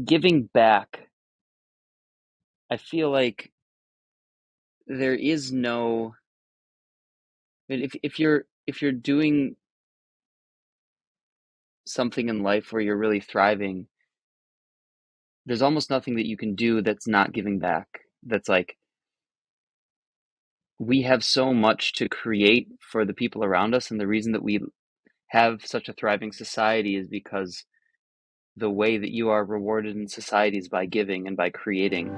giving back, I feel like there is no, if you're doing something in life where you're really thriving, there's almost nothing that you can do that's not giving back. That's like we have so much to create for the people around us, and the reason that we have such a thriving society is because the way that you are rewarded in society is by giving and by creating.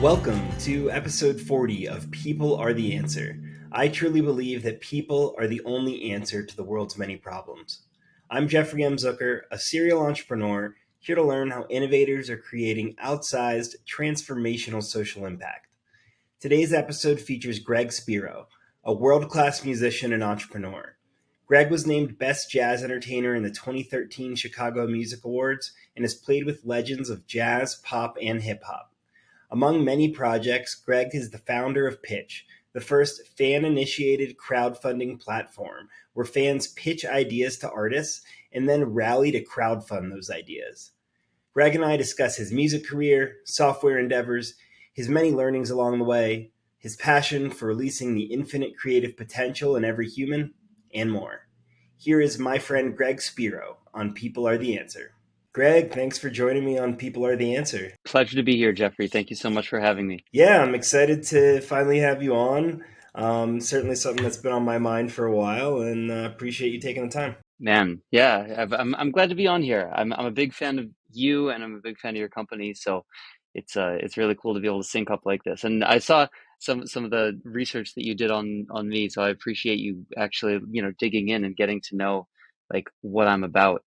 Welcome to episode 40 of People Are the Answer. I truly believe that people are the only answer to the world's many problems. I'm Jeffrey M. Zucker, a serial entrepreneur, here to learn how innovators are creating outsized, transformational social impact. Today's episode features Greg Spero, a world-class musician and entrepreneur. Greg was named Best Jazz Entertainer in the 2013 Chicago Music Awards and has played with legends of jazz, pop, and hip-hop. Among many projects, Greg is the founder of Pitch, the first fan-initiated crowdfunding platform where fans pitch ideas to artists and then rally to crowdfund those ideas. Greg and I discuss his music career, software endeavors, his many learnings along the way, his passion for releasing the infinite creative potential in every human, and more. Here is my friend Greg Spero on People Are the Answer. Greg, thanks for joining me on People Are the Answer. Pleasure to be here, Jeffrey. Thank you so much for having me. Yeah, I'm excited to finally have you on. Certainly something that's been on my mind for a while, and appreciate you taking the time. Man, yeah, I'm glad to be on here. I'm a big fan of you, and I'm a big fan of your company. So it's really cool to be able to sync up like this. And I saw some of the research that you did on me, so I appreciate you actually digging in and getting to know like what I'm about.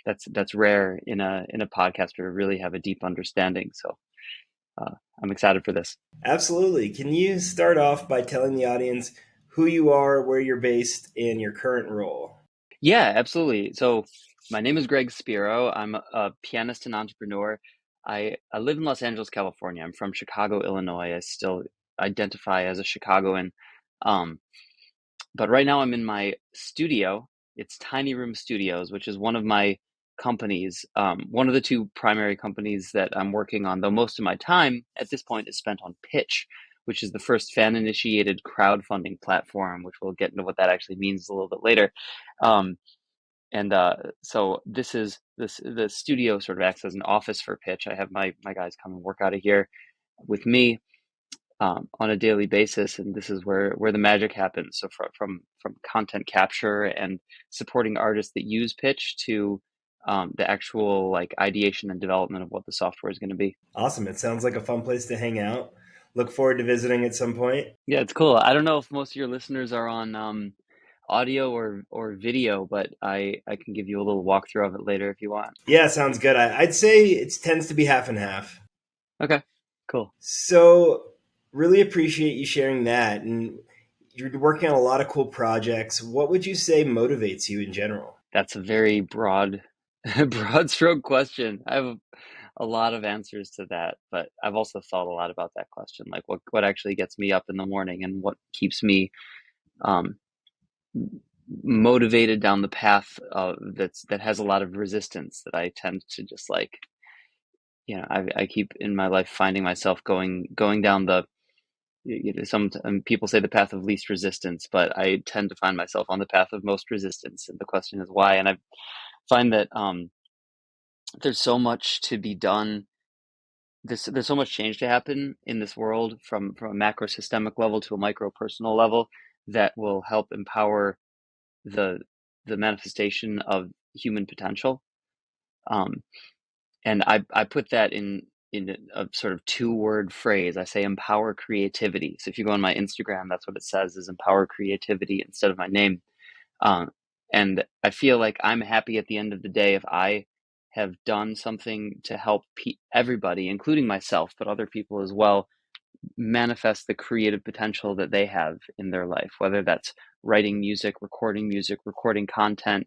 That's rare in a podcaster to really have a deep understanding. So I'm excited for this. Absolutely. Can you start off by telling the audience who you are, where you're based, and your current role? Yeah, absolutely. So my name is Greg Spero. I'm a pianist and entrepreneur. I live in Los Angeles, California. I'm from Chicago, Illinois. I still identify as a Chicagoan. Um, but right now I'm in my studio. It's Tiny Room Studios, which is one of my companies, one of the two primary companies that I'm working on, though most of my time at this point is spent on Pitch, which is the first fan-initiated crowdfunding platform, which we'll get into what that actually means a little bit later. Um, and so the studio sort of acts as an office for Pitch. I have my guys come and work out of here with me on a daily basis, and this is where the magic happens. So from content capture and supporting artists that use Pitch to the actual like ideation and development of what the software is going to be. Awesome. It sounds like a fun place to hang out. Look forward to visiting at some point. Yeah, it's cool. I don't know if most of your listeners are on audio or video, but I can give you a little walkthrough of it later if you want. Yeah, sounds good. I'd say it tends to be half and half. Okay, cool. So, really appreciate you sharing that. And you're working on a lot of cool projects. What would you say motivates you in general? That's a very broad, broad stroke question. I have a lot of answers to that, but I've also thought a lot about that question, like what actually gets me up in the morning and what keeps me um, motivated down the path that has a lot of resistance that I tend to just like, I keep in my life finding myself going down some people say the path of least resistance, but I tend to find myself on the path of most resistance. And the question is why? And I find that there's so much to be done. There's so much change to happen in this world from a macro systemic level to a micro personal level that will help empower the the manifestation of human potential. Um, and I put that in a sort of two-word phrase. I say empower creativity. So if you go on my Instagram, that's what it says is empower creativity instead of my name. Um, and I feel like I'm happy at the end of the day if I have done something to help everybody, including myself, but other people as well, manifest the creative potential that they have in their life, whether that's writing music, recording content,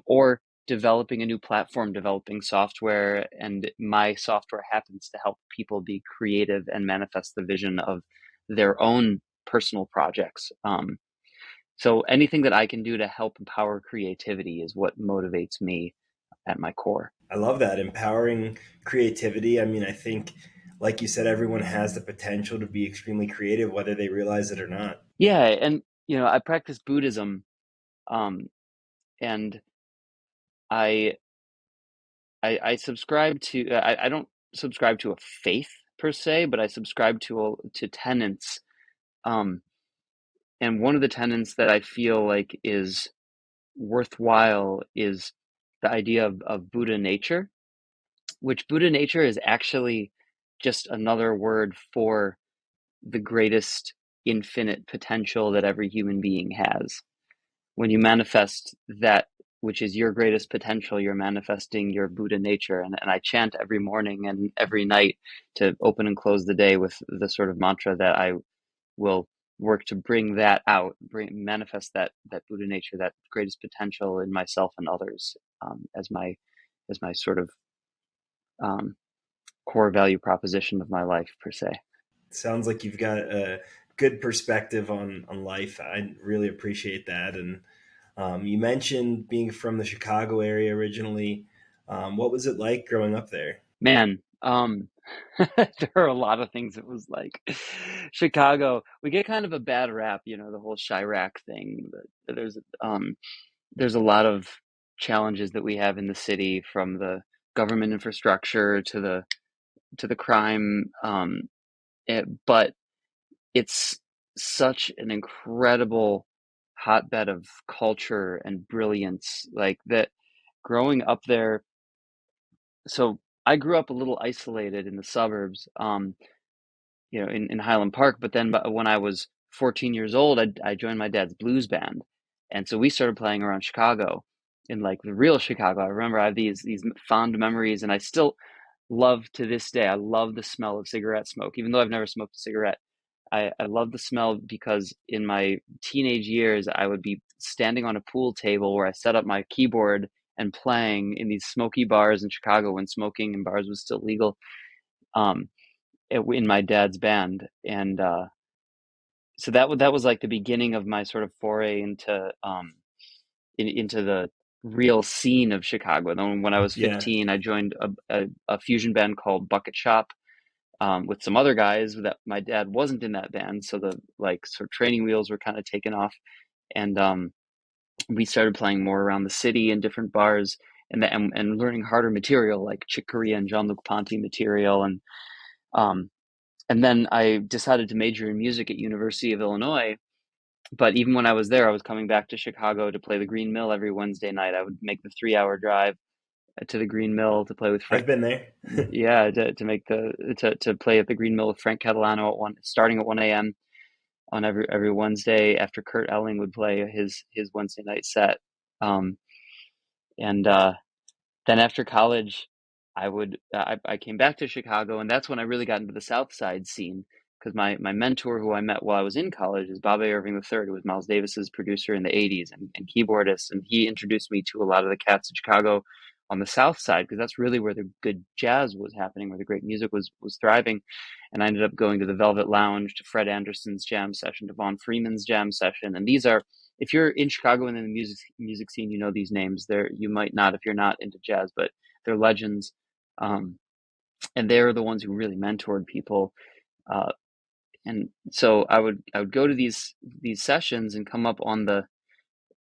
or developing a new platform, developing software. And my software happens to help people be creative and manifest the vision of their own personal projects. So anything that I can do to help empower creativity is what motivates me at my core. I love that. Empowering creativity. I mean, I think, like you said, everyone has the potential to be extremely creative, whether they realize it or not. Yeah, and I practice Buddhism, um, and I I subscribe to I don't subscribe to a faith per se, but I subscribe to tenets. Um, and one of the tenets that I feel like is worthwhile is the idea of Buddha nature, which Buddha nature is actually just another word for the greatest infinite potential that every human being has. When you manifest that which is your greatest potential, you're manifesting your Buddha nature. And I chant every morning and every night to open and close the day with the sort of mantra that I will work to bring that out, manifest that Buddha nature, that greatest potential in myself and others, as my sort of um, core value proposition of my life per se. Sounds like you've got a good perspective on life. I really appreciate that. And you mentioned being from the Chicago area originally. What was it like growing up there? Man, there are a lot of things it was like. Chicago, we get kind of a bad rap, the whole Chirac thing. There's a lot of challenges that we have in the city, from the government infrastructure to the crime. But it's such an incredible hotbed of culture and brilliance, like that. Growing up there, so I grew up a little isolated in the suburbs, in Highland Park. But then when I was 14 years old, I joined my dad's blues band, and so we started playing around Chicago, in like the real Chicago. I remember I have these fond memories, and I still love to this day. I love the smell of cigarette smoke, even though I've never smoked a cigarette. I love the smell because in my teenage years, I would be standing on a pool table where I set up my keyboard and playing in these smoky bars in Chicago when smoking in bars was still legal. Um, in my dad's band, and so that was like the beginning of my sort of foray into the real scene of Chicago. Then when I was Yeah, 15, I joined a fusion band called Bucket Shop, with some other guys that my dad wasn't in that band, so the like sort of training wheels were kind of taken off, and we started playing more around the city in different bars, and learning harder material like Chick Corea and Jean-Luc Ponty material, um, and then I decided to major in music at University of Illinois. But even when I was there, I was coming back to Chicago to play the Green Mill every Wednesday night. I would make the 3 hour drive to the Green Mill to play with Frank. I've been there. Yeah, to play at the Green Mill with Frank Catalano starting at 1 a.m. on every Wednesday after Kurt Elling would play his Wednesday night set. Um, and Then after college, I came back to Chicago, and that's when I really got into the South Side scene, because my mentor, who I met while I was in college, is Bobby Irving III, who was Miles Davis's producer in the '80s and keyboardist, and he introduced me to a lot of the cats in Chicago on the South Side, because that's really where the good jazz was happening, where the great music was thriving. And I ended up going to the Velvet Lounge, to Fred Anderson's jam session, to Vaughn Freeman's jam session, and these are, if you're in Chicago and in the music scene, you know these names. You might not if you're not into jazz, but they're legends, um, and they're the ones who really mentored people. Uh, and so I would go to these sessions and come up on the,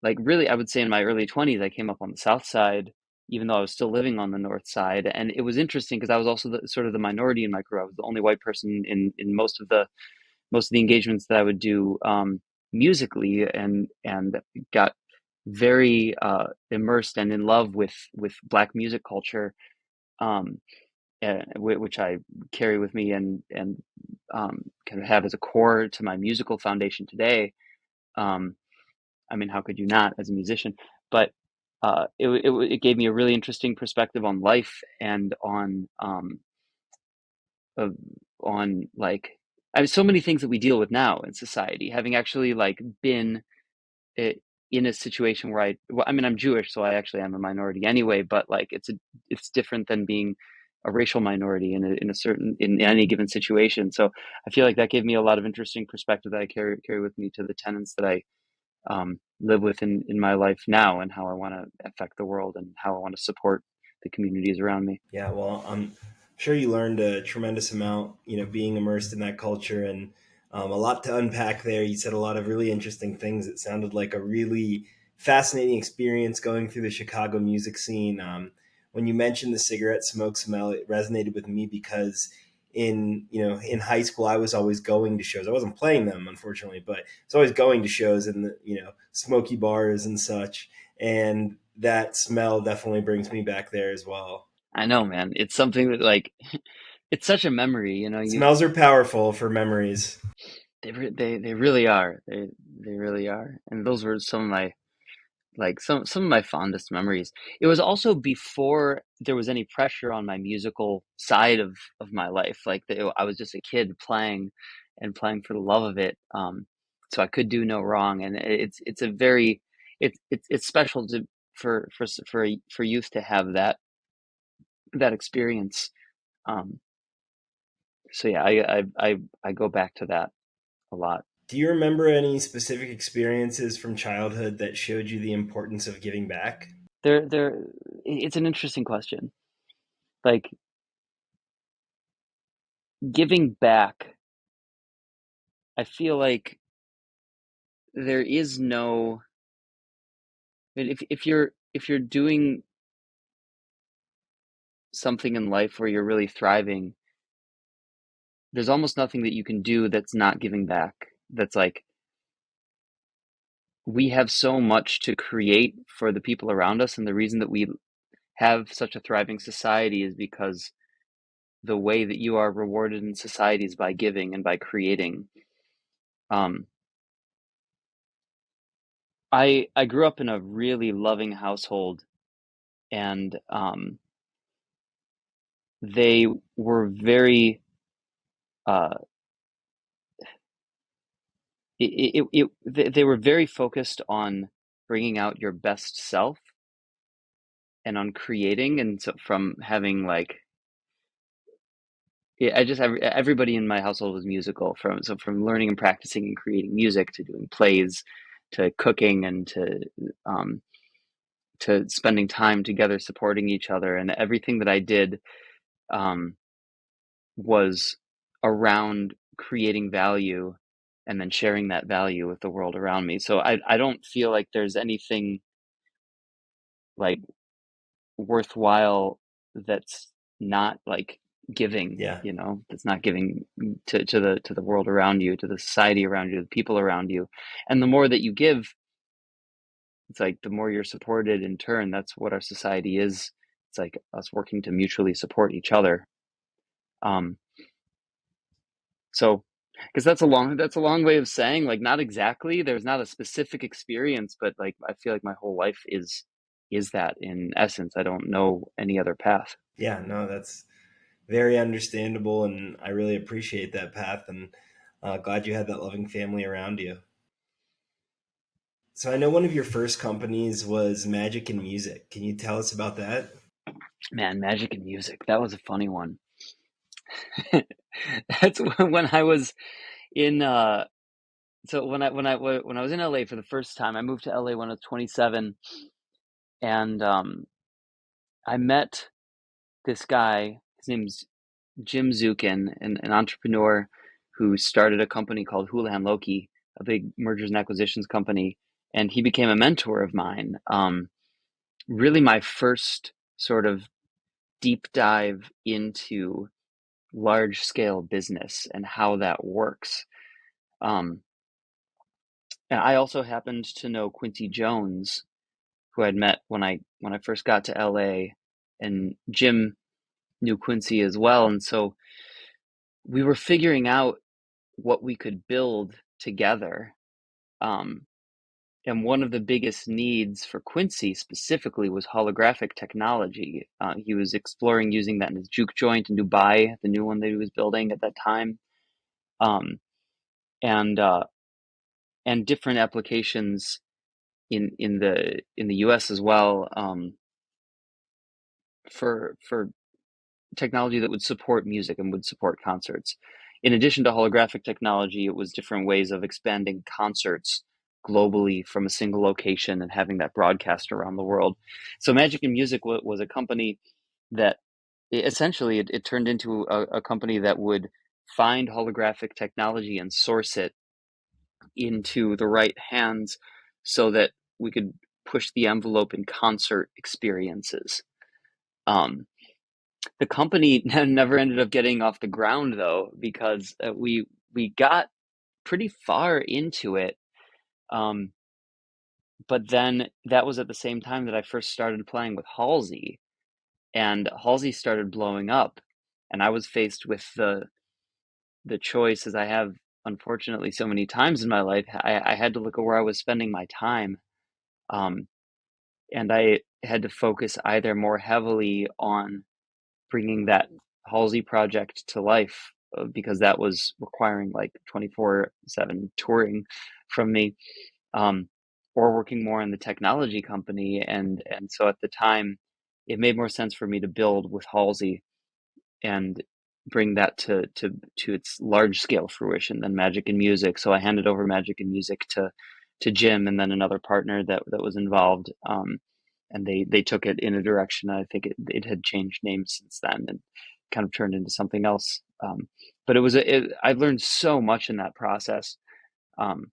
like, really, I would say in my early 20s, I came up on the South Side, even though I was still living on the North Side. And it was interesting because I was also sort of the minority in my crew. I was the only white person in most of the engagements that I would do, musically, and got very immersed and in love with Black music culture, um, which I carry with me, and kind of have as a core to my musical foundation today. Um, I mean, how could you not as a musician? But it gave me a really interesting perspective on life, and of on like, I mean, so many things that we deal with now in society, having actually like been it, in a situation where well, I mean, I'm Jewish, so I actually am a minority anyway, but like it's different than being a racial minority in any given situation. So I feel like that gave me a lot of interesting perspective that I carry with me to the tenets that live with in my life now, and how I want to affect the world and how I want to support the communities around me. Yeah, well, I'm sure you learned a tremendous amount, being immersed in that culture, and a lot to unpack there. You said a lot of really interesting things. It sounded like a really fascinating experience going through the Chicago music scene. When you mentioned the cigarette smoke smell, it resonated with me because in high school, I was always going to shows. I wasn't playing them, unfortunately, but I was always going to shows in the smoky bars and such. And that smell definitely brings me back there as well. I know, man. It's something that like it's such a memory, you Smells are powerful for memories. they really are. They really are. And those were some of my like some of my fondest memories. It was also before there was any pressure on my musical side of my life. Like I was just a kid playing and playing for the love of it. So I could do no wrong, and it's a very it's special to for youth to have that experience. Um, so yeah, I go back to that a lot. Do you remember any specific experiences from childhood that showed you the importance of giving back? There, it's an interesting question. Like giving back, I feel like there is no if you're doing something in life where you're really thriving, there's almost nothing that you can do that's not giving back. That's like we have so much to create for the people around us, and the reason that we have such a thriving society is because the way that you are rewarded in society is by giving and by creating. Um, I grew up in a really loving household, and they were very uh, they were very focused on bringing out your best self and on creating, and so from having like yeah, everybody in my household was musical, from learning and practicing and creating music to doing plays to cooking and um, to spending time together supporting each other, and everything that I did um, was around creating value and then sharing that value with the world around me. So I don't feel like there's anything like worthwhile that's not like giving, Yeah. that's not giving to the world around you, to the society around you, the people around you. And the more that you give, it's like the more you're supported in turn. That's what our society is. It's like us working to mutually support each other. Um, so because that's a long way of saying like not exactly, there's not a specific experience, but like I feel like my whole life is that in essence. I don't know any other path. Yeah, no, that's very understandable, and I really appreciate that path, and glad you had that loving family around you. So I know one of your first companies was Magic and Music. Can you tell us about that? Man, magic and music, that was a funny one. That's when I was in so when I was in LA for the first time. I moved to LA when I was 27, and I met this guy. His name's Jim Zukin, an entrepreneur who started a company called Houlihan Lokey, a big mergers and acquisitions company, and he became a mentor of mine. Really, my first sort of deep dive into large scale business and how that works. Um, and I also happened to know Quincy Jones, who I'd met when I first got to LA, and Jim knew Quincy as well, and so we were figuring out what we could build together. Um, and one of the biggest needs for Quincy specifically was holographic technology. He was exploring using that in his juke joint in Dubai, the new one that he was building at that time, um, and different applications in the U.S. as well, for technology that would support music and would support concerts. In addition to holographic technology, it was different ways of expanding concerts globally from a single location and having that broadcast around the world. So Magic and Music was a company that essentially it turned into a company that would find holographic technology and source it into the right hands so that we could push the envelope in concert experiences. Um, the company never ended up getting off the ground though, because we got pretty far into it. Um, but then that was at the same time that I first started playing with Halsey, and Halsey started blowing up, and I was faced with the choice, as I have unfortunately so many times in my life. I had to look at where I was spending my time, um, and I had to focus either more heavily on bringing that Halsey project to life, because that was requiring like 24/7 touring from me, um, or working more in the technology company. And so at the time, it made more sense for me to build with Halsey and bring that to its large scale fruition than Magic and Music. So I handed over Magic and Music to Jim, and then another partner that was involved. And they took it in a direction. I think it had changed names since then and kind of turned into something else. But I learned so much in that process, um,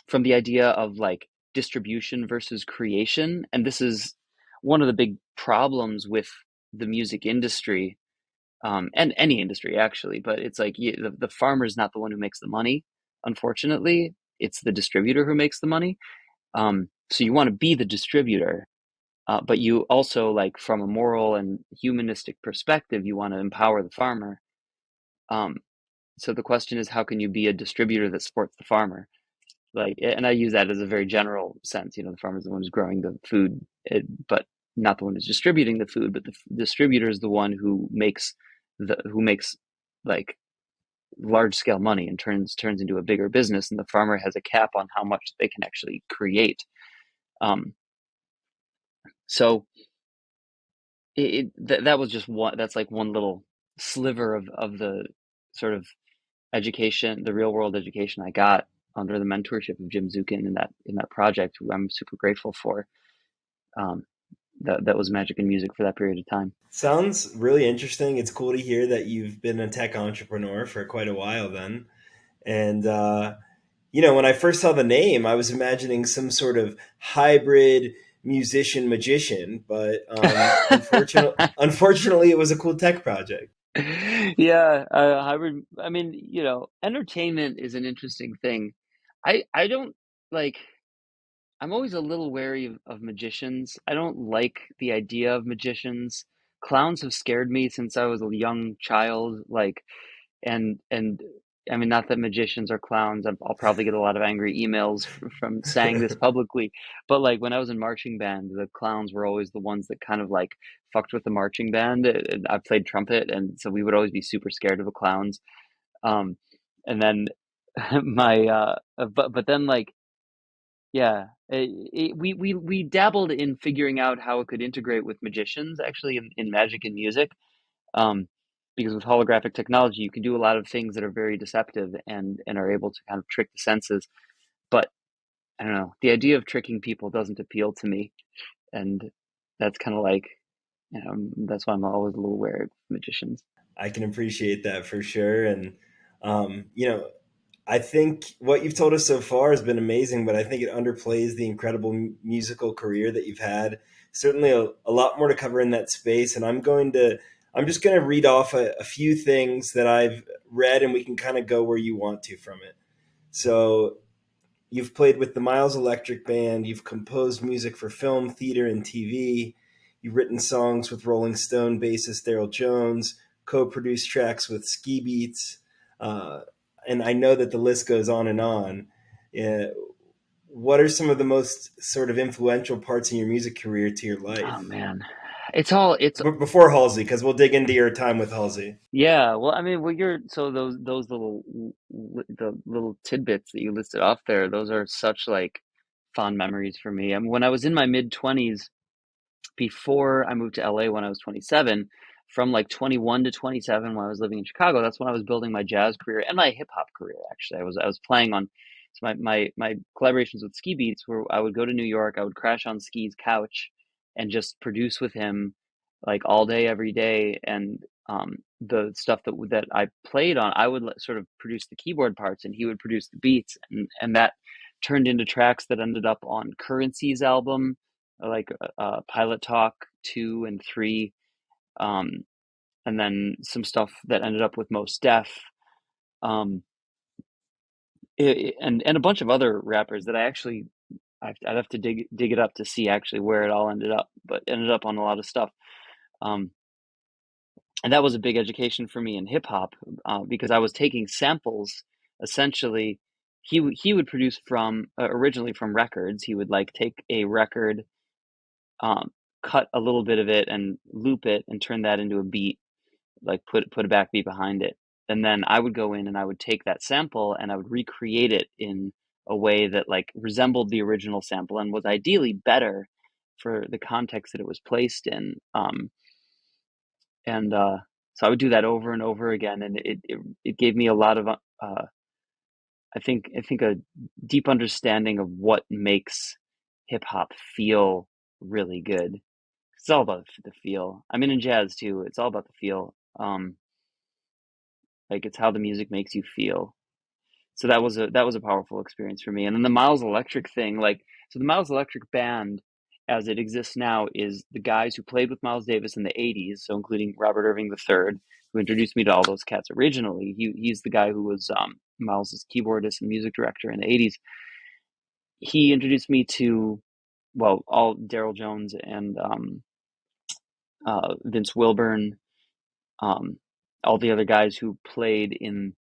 from the idea of like distribution versus creation. And this is one of the big problems with the music industry, and any industry actually. But it's like the farmer is not the one who makes the money. Unfortunately, it's the distributor who makes the money. So you want to be the distributor, but you also, like, from a moral and humanistic perspective, you want to empower the farmer. Um, so the question is, how can you be a distributor that supports the farmer? Like, and I use that as a very general sense. The farmer's the one who's growing the food, but not the one who's distributing the food. But the distributor is the one who makes like large scale money and turns into a bigger business, and the farmer has a cap on how much they can actually create. Um, so that was just one. That's like one little sliver of the sort of education, the real world education I got under the mentorship of Jim Zukin in that project, who I'm super grateful for. Um, that was Magic and Music for that period of time. Sounds really interesting. It's cool to hear that you've been a tech entrepreneur for quite a while then. And, when I first saw the name, I was imagining some sort of hybrid musician magician, but unfortunately, it was a cool tech project. Yeah, I mean, entertainment is an interesting thing. I don't like. I'm always a little wary of magicians. I don't like the idea of magicians. Clowns have scared me since I was a young child. Like, and I mean, not that magicians are clowns. I'll probably get a lot of angry emails from saying this publicly, but like when I was in marching band, the clowns were always the ones that kind of like fucked with the marching band. And I played trumpet, and so we would always be super scared of the clowns. Um, and then but then, like, yeah, we dabbled in figuring out how it could integrate with magicians, actually, in Magic and Music. Um, because with holographic technology, you can do a lot of things that are very deceptive and are able to kind of trick the senses. But I don't know, the idea of tricking people doesn't appeal to me, and that's kind of like, that's why I'm always a little wary of magicians. I can appreciate that for sure. And, I think what you've told us so far has been amazing, but I think it underplays the incredible musical career that you've had. Certainly a lot more to cover in that space. And I'm just going to read off a few things that I've read, and we can kind of go where you want to from it. So you've played with the Miles Electric Band. You've composed music for film, theater, and TV. You've written songs with Rolling Stone bassist Daryl Jones, co-produced tracks with Ski Beats, and I know that the list goes on and on. Uh, what are some of the most sort of influential parts in your music career to your Oh life? man, it's Before Halsey, because we'll dig into your time with Halsey. yeah. Well, I mean, you're so those the little tidbits that you listed off there, those are such like fond memories for me. I mean, when I was in my mid 20s, before I moved to LA when I was 27, from like 21 to 27 when I was living in Chicago, that's when I was building my jazz career and my hip hop career. Actually, I was playing on So my collaborations with Ski Beats were I would go to New York, I would crash on Ski's couch and just produce with him like all day, every day. And the stuff that I played on, I would sort of produce the keyboard parts, and he would produce the beats, and that turned into tracks that ended up on Currency's album, like Pilot Talk 2 and 3, um, and then some stuff that ended up with Most Def. Um, and a bunch of other rappers that I'd have to dig it up to see actually where it all ended up, but ended up on a lot of stuff. Um, and that was a big education for me in hip hop, because I was taking samples. Essentially, he would produce from originally from records. He would like take a record, um, cut a little bit of it and loop it and turn that into a beat, like put a backbeat behind it. And then I would go in and I would take that sample and I would recreate it in a way that like resembled the original sample and was ideally better for the context that it was placed in. And So I would do that over and over again, and it gave me a lot of I think a deep understanding of what makes hip hop feel really good. It's all about the feel. I mean, in jazz too, it's all about the feel. Like it's how the music makes you feel. So that was a powerful experience for me. And then the Miles Electric thing, like so the Miles Electric band as it exists now is the guys who played with Miles Davis in the 80s, so including Robert Irving III, who introduced me to all those cats originally. He's the guy who was Miles's keyboardist and music director in the 80s. He introduced me to, well, all Daryl Jones and Vince Wilburn, um, all the other guys who played in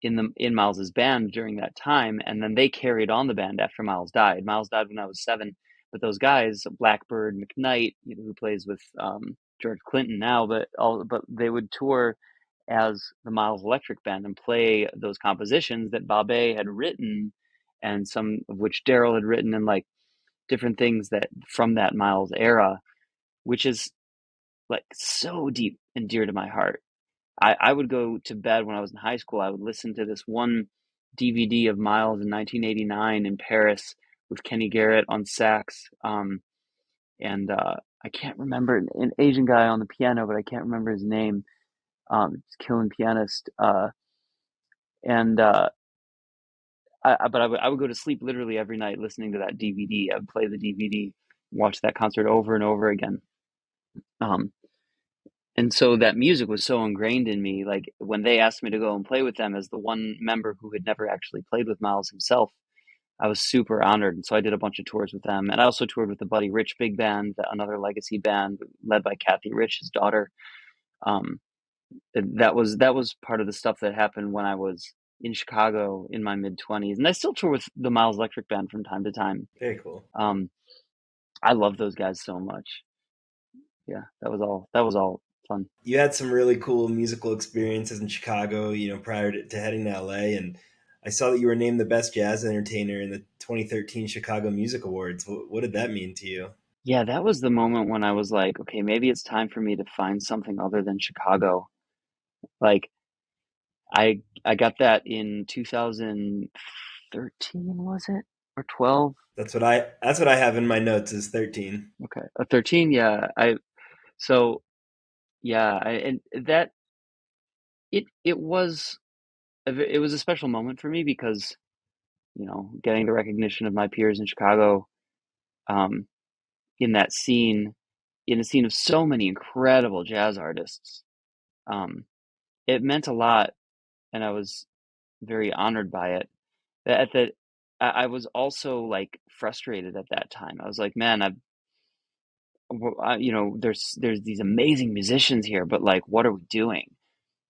Miles's band during that time, and then they carried on the band after Miles died. Miles died when I was 7, but those guys, Blackbird McKnight, who plays with George Clinton now, but they would tour as the Miles Electric Band and play those compositions that Babe had written, and some of which Daryl had written, and like different things that from that Miles era, which is like so deep and dear to my heart. I would go to bed when I was in high school. I would listen to this one DVD of Miles in 1989 in Paris with Kenny Garrett on sax, and I can't remember an Asian guy on the piano, but I can't remember his name. Killing pianist, and but I would go to sleep literally every night listening to that DVD. I would play the DVD, watch that concert over and over again. Um, And so that music was so ingrained in me. Like when they asked me to go and play with them as the one member who had never actually played with Miles himself, I was super honored. And so I did a bunch of tours with them. And I also toured with the Buddy Rich Big Band, another legacy band led by Kathy Rich, his daughter. Um, that was part of the stuff that happened when I was in Chicago in my mid 20s. And I still tour with the Miles Electric Band from time to time. Very cool. Um, I love those guys so much. Yeah, that was all fun. You had some really cool musical experiences in Chicago, prior to heading to LA. And I saw that you were named the best jazz entertainer in the 2013 Chicago Music Awards. What did that mean to you? Yeah, that was the moment when I was like, okay, maybe it's time for me to find something other than Chicago. Like I got that in 2013, was it? Or 12? That's what I have in my notes is 13. Okay. 13, yeah. I so yeah, and that it was a special moment for me because, getting the recognition of my peers in Chicago, um in that scene, in a scene of so many incredible jazz artists. Um it meant a lot, and I was very honored by it. At the I was also like frustrated at that time. I was like, man, there's these amazing musicians here, but like, what are we doing?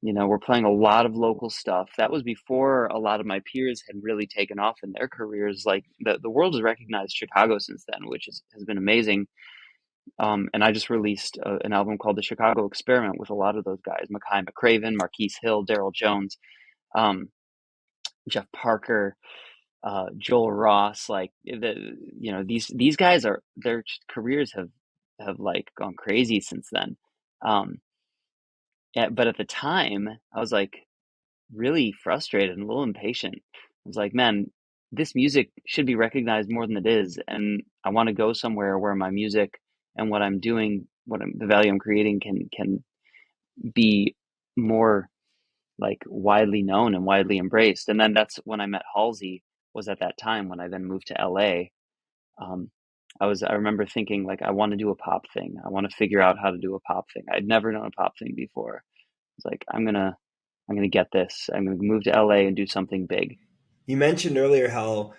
We're playing a lot of local stuff. That was before a lot of my peers had really taken off in their careers. Like the world has recognized Chicago since then, which has been amazing. And I just released an album called The Chicago Experiment with a lot of those guys: Mackay McCraven, Marquise Hill, Daryl Jones, um, Jeff Parker, Joel Ross. Like these guys are their careers have like gone crazy since then. Um, but at the time, I was like really frustrated and a little impatient. I was like, man, this music should be recognized more than it is, and I want to go somewhere where my music and what I'm doing, the value I'm creating can be more like widely known and widely embraced. And then that's when I met Halsey, was at that time when I then moved to LA. Um, I remember thinking like, I want to do a pop thing. I want to figure out how to do a pop thing. I'd never done a pop thing before. It's like, I'm gonna get this. I'm gonna move to LA and do something big. You mentioned earlier how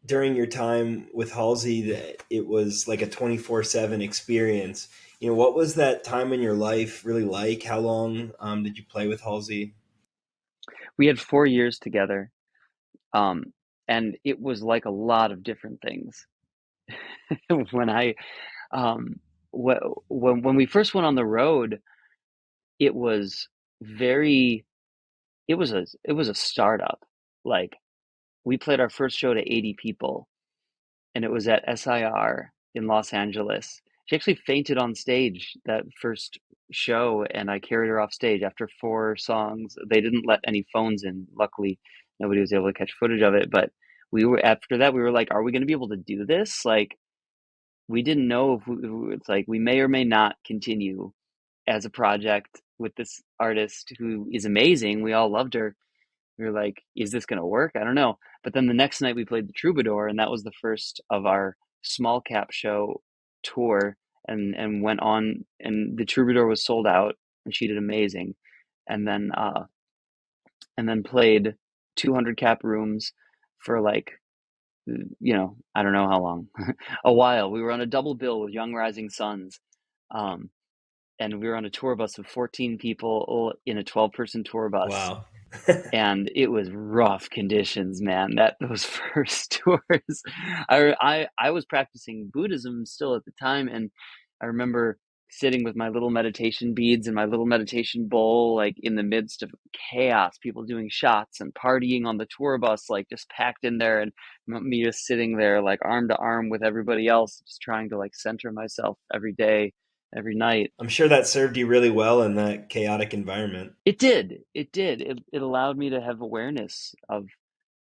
during your time with Halsey that it was like a 24/7 experience. What was that time in your life really like? How long did you play with Halsey? We had 4 years together, um, and it was like a lot of different things. When I um, when we first went on the road, it was very it was a startup. Like, we played our first show to 80 people, and it was at SIR in Los Angeles. She actually fainted on stage that first show, and I carried her off stage after 4 songs. They didn't let any phones in. Luckily, nobody was able to catch footage of it. But we were after that, we were like, "Are we going to be able to do this?" Like, we didn't know if it's like we may or may not continue as a project with this artist who is amazing. We all loved her. We were like, is this going to work? I don't know. But then the next night we played the Troubadour, and that was the first of our small cap show tour, and went on, and the Troubadour was sold out, and she did amazing. And then played 200 cap rooms for like, I don't know how long, a while. We were on a double bill with Young Rising Suns. Um, and we were on a tour bus of 14 people in a 12-person tour bus, Wow. and it was rough conditions, man. That those first tours, I was practicing Buddhism still at the time, and I remember sitting with my little meditation beads and my little meditation bowl, like in the midst of chaos, people doing shots and partying on the tour bus, like just packed in there, and me just sitting there, like arm to arm with everybody else, just trying to like center myself every day, every night. I'm sure that served you really well in that chaotic environment. It did. It did. It allowed me to have awareness of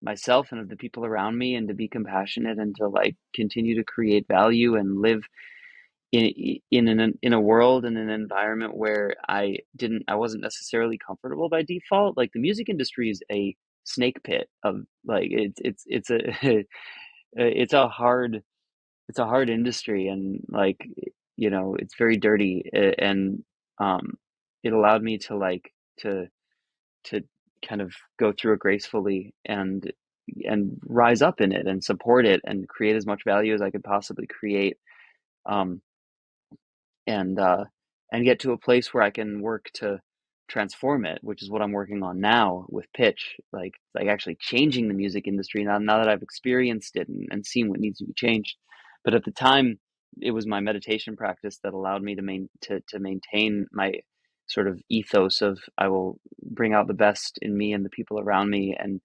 myself and of the people around me, and to be compassionate, and to like continue to create value and live in a world and an environment where I wasn't necessarily comfortable by default. Like, the music industry is a snake pit of like, it's a it's a hard industry, and like, it's very dirty, and um it allowed me to like to kind of go through it gracefully, and rise up in it and support it and create as much value as I could possibly create, um and get to a place where I can work to transform it, which is what I'm working on now with pitch, like actually changing the music industry now that I've experienced it, and seen what needs to be changed. But at the time, it was my meditation practice that allowed me to maintain my sort of ethos of, I will bring out the best in me and the people around me, and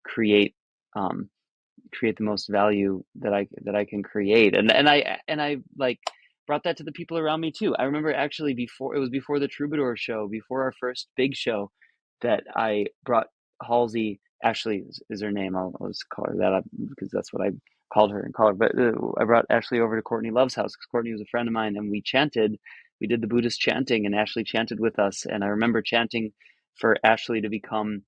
create um create the most value that I can create, and I like brought that to the people around me too. I remember actually, before the Troubadour show, before our first big show, that I brought Halsey. Ashley is her name. I'll just call her that up because that's what I called her and call her. But I brought Ashley over to Courtney Love's house because Courtney was a friend of mine, and we chanted. We did the Buddhist chanting, and Ashley chanted with us. And I remember chanting for Ashley to become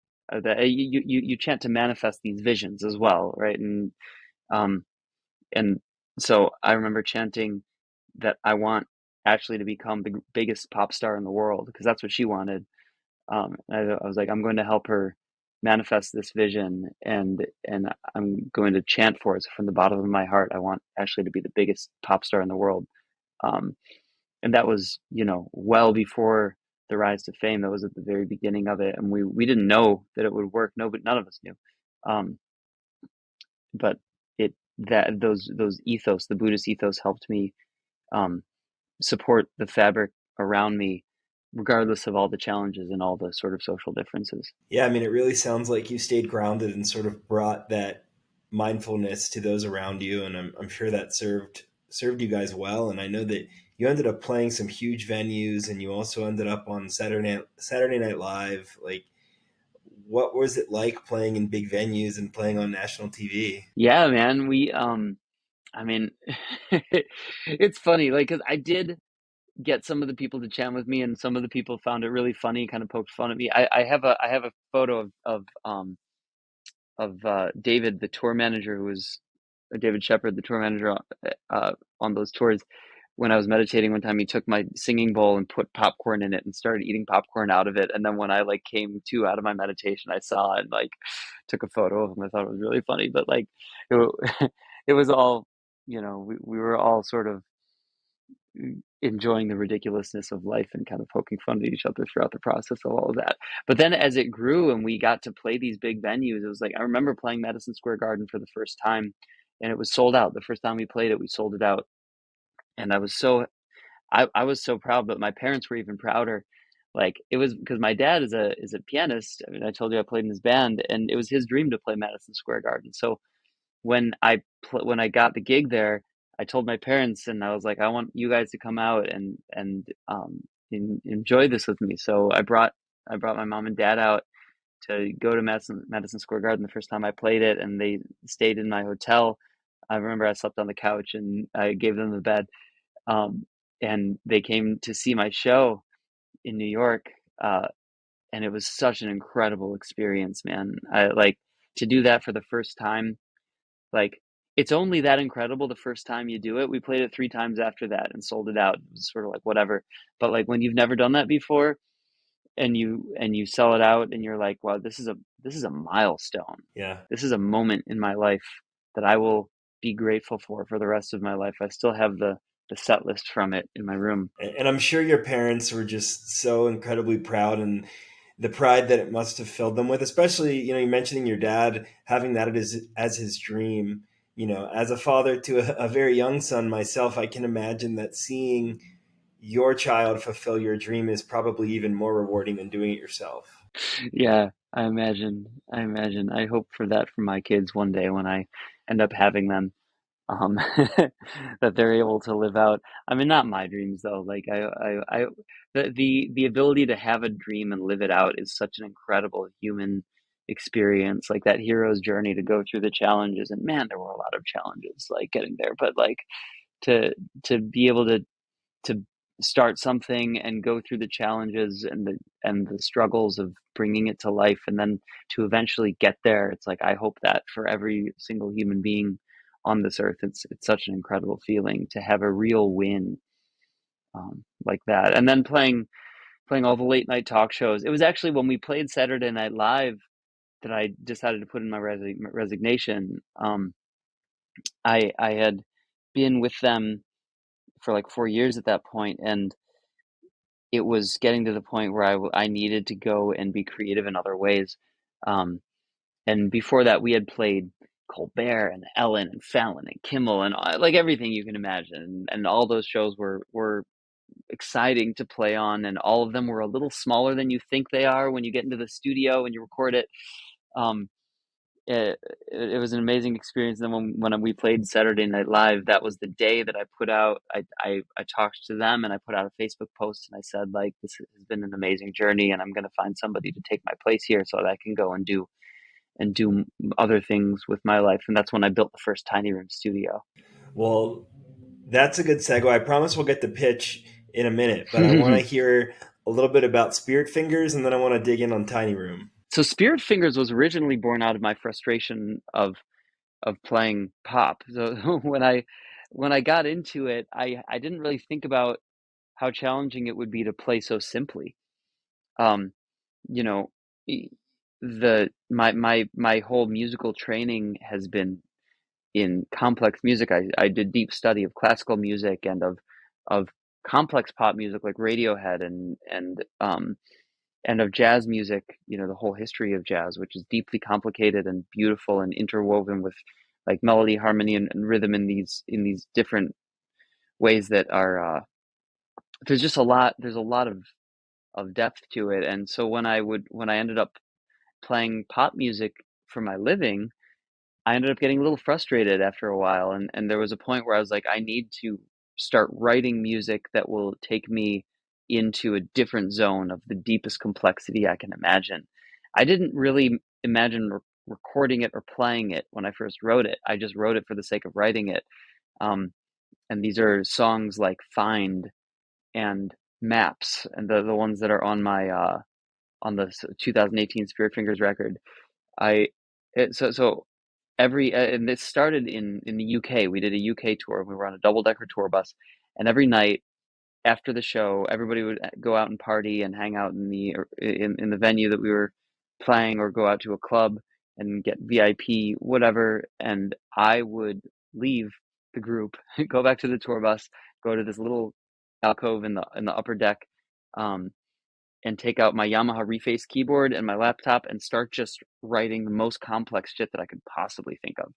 you chant to manifest these visions as well, right? Um, and so I remember chanting that I want Ashley to become the biggest pop star in the world, because that's what she wanted. I was like, I'm going to help her manifest this vision, and I'm going to chant for it. So from the bottom of my heart, I want Ashley to be the biggest pop star in the world. Um, and that was, well before the rise to fame. That was at the very beginning of it, and we didn't know that it would work. No, but none of us knew. Um, but it that those ethos, the Buddhist ethos, helped me um, support the fabric around me, regardless of all the challenges and all the sort of social differences. Yeah, I mean, it really sounds like you stayed grounded and sort of brought that mindfulness to those around you, and I'm sure that served you guys well. And I know that you ended up playing some huge venues, and you also ended up on Saturday Night Live. Like, what was it like playing in big venues and playing on national TV? Yeah, man, I mean, it's funny, like, 'cause I did get some of the people to chant with me, and some of the people found it really funny, kind of poked fun at me. I have a photo of David, the tour manager, who was David Shepard, the tour manager on those tours. When I was meditating one time, he took my singing bowl and put popcorn in it and started eating popcorn out of it. And then when I like came to out of my meditation, I saw it and like took a photo of him. I thought it was really funny, but like it, it was all, we were all sort of enjoying the ridiculousness of life and kind of poking fun at each other throughout the process of all of that. But then as it grew and we got to play these big venues, it was like I remember playing Madison Square Garden for the first time and it was sold out. The first time we played it, we sold it out. And I was so proud, but my parents were even prouder. Like it was because my dad is a pianist. I mean, I told you I played in his band, and it was his dream to play Madison Square Garden. So when when I got the gig there, I told my parents, and I was like, I want you guys to come out and enjoy this with me. So I brought my mom and dad out to go to Madison Square Garden the first time I played it, and they stayed in my hotel. I remember I slept on the couch and I gave them the bed. Um, and they came to see my show in New York, uh, and it was such an incredible experience, man. I like to do that for the first time. Like it's only that incredible the first time you do it. We played it 3 times after that and sold it out. It was sort of like whatever. But like when you've never done that before and you sell it out and you're like, wow, this is a milestone. Yeah. This is a moment in my life that I will be grateful for the rest of my life. I still have the set list from it in my room. And I'm sure your parents were just so incredibly proud, and the pride that it must have filled them with, especially, you mentioning your dad having that as his dream. As a father to a very young son myself, I can imagine that seeing your child fulfill your dream is probably even more rewarding than doing it yourself. Yeah, I imagine. I imagine. I hope for that for my kids one day when I end up having them. um that they're able to live out. I mean, not my dreams though. Like the ability to have a dream and live it out is such an incredible human experience. Like that hero's journey to go through the challenges, and man, there were a lot of challenges like getting there, but like to be able to start something and go through the challenges and the struggles of bringing it to life and then to eventually get there. It's like I hope that for every single human being on this earth, it's such an incredible feeling to have a real win, like that. And then playing all the late night talk shows. It was actually when we played Saturday Night Live that I decided to put in my resignation. I had been with them for like 4 years at that point, and it was getting to the point where I needed to go and be creative in other ways. Um, and before that, we had played Colbert and Ellen and Fallon and Kimmel and like everything you can imagine. And all those shows were exciting to play on, and all of them were a little smaller than you think they are when you get into the studio and you record it. Um, it was an amazing experience. And then when we played Saturday Night Live, that was the day that I put out. I talked to them and I put out a Facebook post and I said like this has been an amazing journey and I'm going to find somebody to take my place here so that I can go and do other things with my life. And that's when I built the first tiny room studio. Well, that's a good segue. I promise we'll get the pitch in a minute, but I want to hear a little bit about Spirit Fingers, and then I want to dig in on Tiny Room. So Spirit Fingers was originally born out of my frustration of playing pop. So when I got into it, I didn't really think about how challenging it would be to play so simply. Um, you know, e- the my whole musical training has been in complex music. I did deep study of classical music and of complex pop music like Radiohead and of jazz music, the whole history of jazz, which is deeply complicated and beautiful and interwoven with like melody, harmony, and rhythm in these different ways that are there's a lot of depth to it. And so when I ended up playing pop music for my living, I ended up getting a little frustrated after a while, and there was a point where I was like, I need to start writing music that will take me into a different zone of the deepest complexity I can imagine. I didn't really imagine recording it or playing it when I first wrote it. I just wrote it for the sake of writing it. Um, and these are songs like Find and Maps, and the ones that are on my on the 2018 Spirit Fingers record. I so every and it started in the UK. We did a UK tour. We were on a double-decker tour bus, and every night after the show, everybody would go out and party and hang out in the venue that we were playing, or go out to a club and get VIP, whatever. And I would leave the group, go back to the tour bus, go to this little alcove in the upper deck, um, and take out my Yamaha Reface keyboard and my laptop and start just writing the most complex shit that I could possibly think of.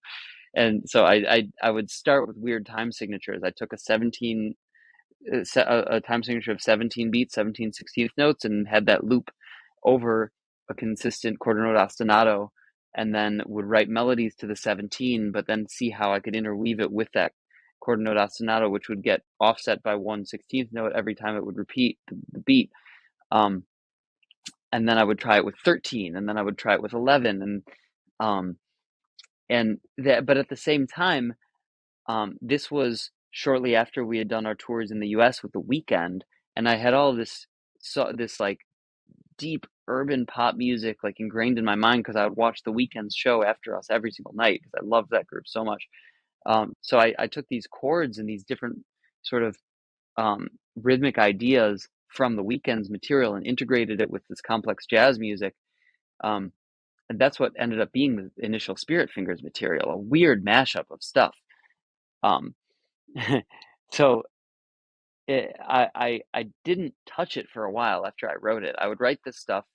And so I would start with weird time signatures. I took a time signature of 17 beats, 17/16 notes, and had that loop over a consistent quarter note ostinato, and then would write melodies to the 17, but then see how I could interweave it with that quarter note ostinato, which would get offset by 1/16 note every time it would repeat the beat. Um, and then I would try it with 13, and then I would try it with 11, um, and that. But at the same time, this was shortly after we had done our tours in the US with The Weeknd, and I had all this like deep urban pop music like ingrained in my mind because I would watch The Weeknd's show after us every single night because I loved that group so much. So I took these chords and these different sort of um, rhythmic ideas from The Weeknd's material and integrated it with this complex jazz music. Um, and that's what ended up being the initial Spirit Fingers material, a weird mashup of stuff. Um, so I didn't touch it for a while after I wrote it. I would write this stuff,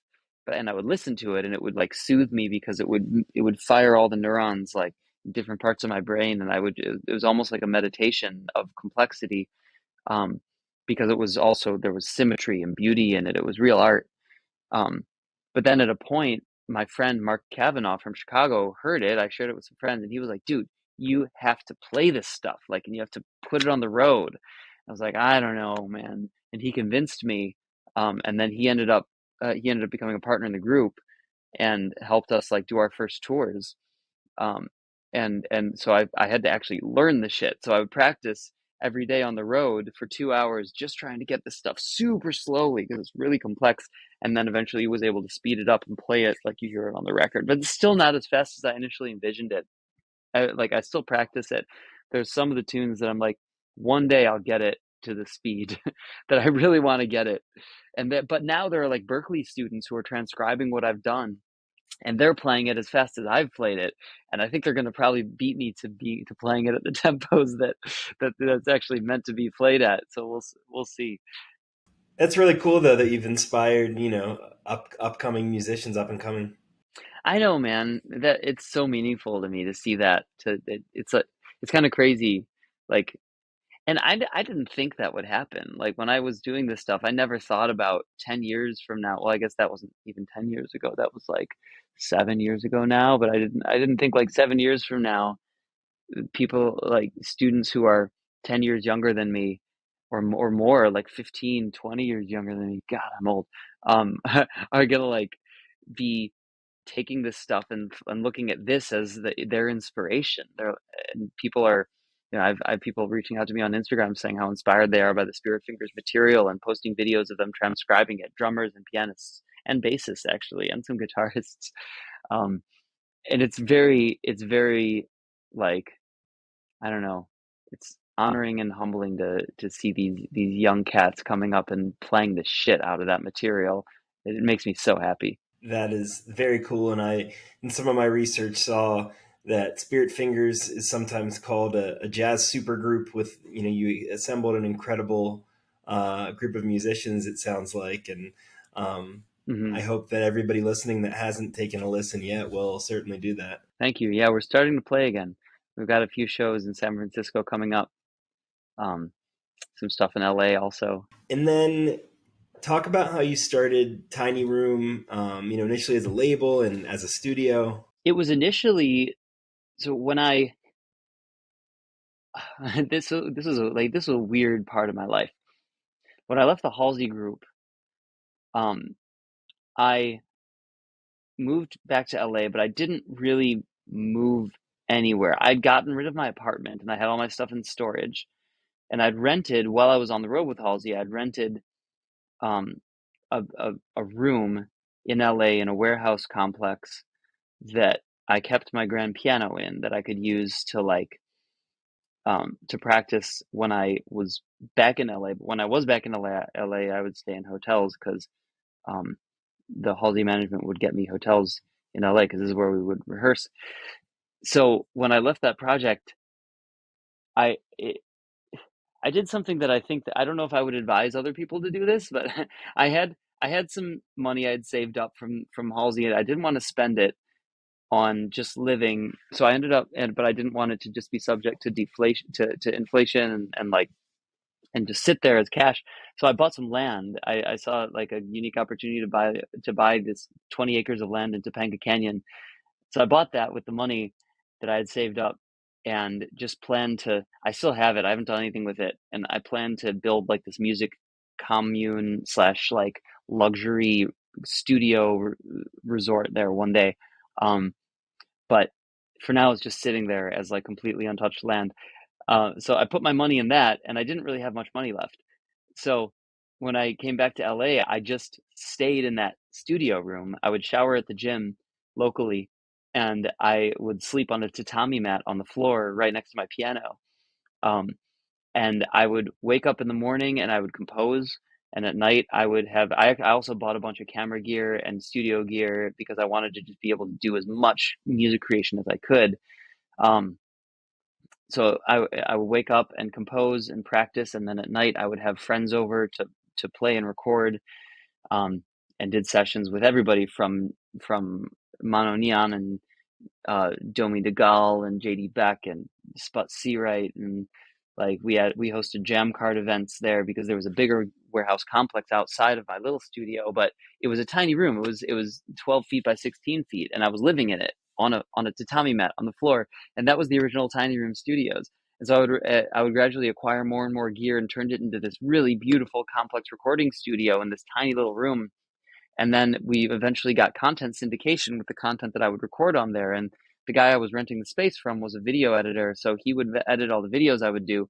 and I would listen to it, and it would like soothe me because it would fire all the neurons like in different parts of my brain, and it was almost like a meditation of complexity, um, because it was also there was symmetry and beauty in it. It was real art. Um, but then at a point, my friend Mark Kavanaugh from Chicago heard it. I shared it with some friends, and he was like, "Dude, you have to play this stuff, like, and you have to put it on the road." I was like, "I don't know, man," and he convinced me. And then he ended up becoming a partner in the group and helped us like do our first tours. Um, and so I had to actually learn the shit. So I would practice every day on the road for 2 hours, just trying to get this stuff super slowly because it's really complex. And then eventually was able to speed it up and play it like you hear it on the record, but it's still not as fast as I initially envisioned it. I still practice it. There's some of the tunes that I'm like, one day I'll get it to the speed that I really want to get it. But now there are like Berkeley students who are transcribing what I've done, and they're playing it as fast as I've played it, and I think they're going to probably beat me to playing it at the tempos that's actually meant to be played at. So we'll see. That's really cool though that you've inspired, upcoming musicians up and coming. I know, man, that it's so meaningful to me to see that. It's kind of crazy, like, and I didn't think that would happen. Like when I was doing this stuff, I never thought about 10 years from now. Well, I guess that wasn't even 10 years ago. That was like 7 years ago now, but I didn't think like 7 years from now people like students who are 10 years younger than me or more like 15, 20 years younger than me, god, I'm old, are gonna like be taking this stuff and looking at this as their inspiration. And people are, I've people reaching out to me on Instagram saying how inspired they are by the Spirit Fingers material and posting videos of them transcribing it, drummers and pianists and bassists actually, and some guitarists. um, and it's very like, I don't know. It's honoring and humbling to see these young cats coming up and playing the shit out of that material. It makes me so happy. That is very cool. And in some of my research, saw that Spirit Fingers is sometimes called a jazz supergroup. With you assembled an incredible group of musicians. It sounds like, and Hmm. I hope that everybody listening that hasn't taken a listen yet will certainly do that. Thank you. Yeah, we're starting to play again. We've got a few shows in San Francisco coming up. Um, some stuff in LA also. And then talk about how you started Tiny Room. Initially as a label and as a studio. It was initially, so when I this was a weird part of my life. When I left the Halsey group, um, I moved back to LA, but I didn't really move anywhere. I'd gotten rid of my apartment and I had all my stuff in storage. And I'd rented while I was on the road with Halsey. I'd rented um, a room in LA in a warehouse complex that I kept my grand piano in that I could use to to practice when I was back in LA. But when I was back in LA, I would stay in hotels because um, the Halsey management would get me hotels in LA because this is where we would rehearse. So when I left that project, I it, I did something that I think that I don't know if I would advise other people to do this, but I had some money I had saved up from Halsey, and I didn't want to spend it on just living. So I ended up, but I didn't want it to just be subject to deflation, to inflation, and just sit there as cash. So I bought some land. I saw like a unique opportunity to buy this 20 acres of land in Topanga Canyon. So I bought that with the money that I had saved up and just planned to, I still have it. I haven't done anything with it. And I plan to build like this music commune slash like luxury studio resort there one day. Um, but for now, it's just sitting there as like completely untouched land. So I put my money in that and I didn't really have much money left. So when I came back to LA, I just stayed in that studio room. I would shower at the gym locally, and I would sleep on a tatami mat on the floor right next to my piano. Um, and I would wake up in the morning and I would compose. And at night, I also bought a bunch of camera gear and studio gear because I wanted to just be able to do as much music creation as I could. Um, so I would wake up and compose and practice, and then at night I would have friends over to play and record, um, and did sessions with everybody from Mano Neon and Domi DeGaulle and JD Beck and Sput Seawright, and like we hosted jam card events there because there was a bigger warehouse complex outside of my little studio, but it was a tiny room. It was 12 feet by 16 feet, and I was living in it on a tatami mat on the floor, and that was the original tiny room studios. And so I would gradually acquire more and more gear and turned it into this really beautiful complex recording studio in this tiny little room. And then we eventually got content syndication with the content that I would record on there. And the guy I was renting the space from was a video editor, so he would edit all the videos I would do.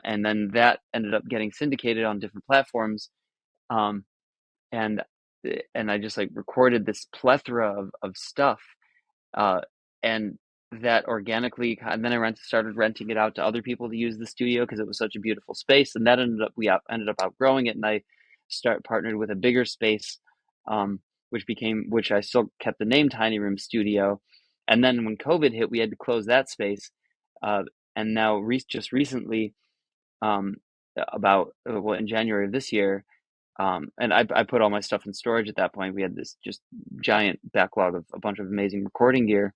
And then that ended up getting syndicated on different platforms. Um, and and I just like recorded this plethora of stuff, uh, and that organically, and then started renting it out to other people to use the studio because it was such a beautiful space, and that ended up outgrowing it, and I partnered with a bigger space, which I still kept the name Tiny Room Studio, and then when COVID hit, we had to close that space, uh, and now just recently, um, about well, in January of this year. And I put all my stuff in storage at that point. We had this just giant backlog of a bunch of amazing recording gear.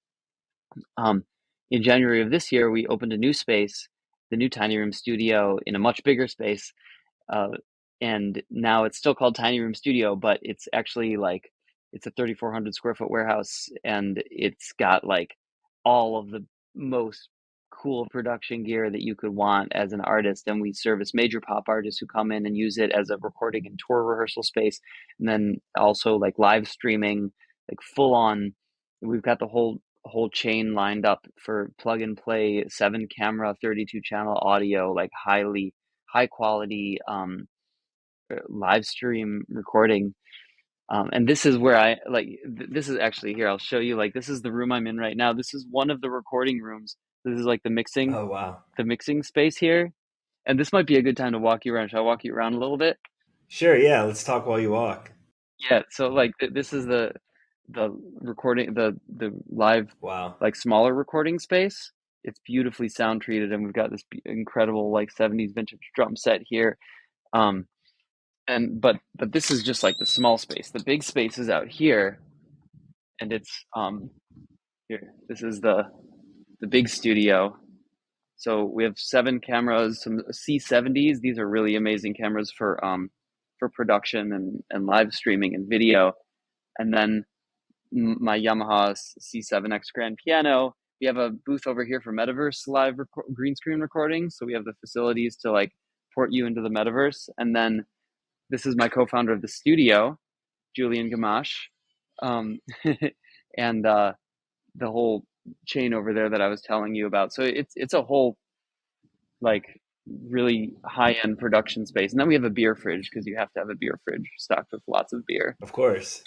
um, in January of this year, we opened a new space, the new Tiny Room Studio, in a much bigger space. Uh, and now it's still called Tiny Room Studio, but it's actually like it's a 3,400 square foot warehouse, and it's got like all of the most cool production gear that you could want as an artist. And we service major pop artists who come in and use it as a recording and tour rehearsal space, and then also like live streaming, like full on. We've got the whole chain lined up for plug and play 7 camera 32 channel audio, like high quality live stream recording. And this is where this is actually here, I'll show you, like this is the room I'm in right now. This is one of the recording rooms. This is like Oh, wow. the mixing space here, and this might be a good time to walk you around. Should I walk you around a little bit? Sure, yeah, let's talk while you walk. Yeah, so like this is the recording, the live, Wow. like smaller recording space. It's beautifully sound treated, and we've got this incredible like 70s vintage drum set here. Um, and but this is just like the small space. The big space is out here, and it's here. This is the big studio. So we have 7 cameras, some C70s. These are really amazing cameras for production and live streaming and video. And then my Yamaha C7X grand piano. We have a booth over here for metaverse live green screen recording. So we have the facilities to like port you into the metaverse. And then this is my co-founder of the studio, Julian Gamache. Um, and the whole chain over there that I was telling you about. So it's a whole like really high end production space. And then we have a beer fridge because you have to have a beer fridge stocked with lots of beer. Of course.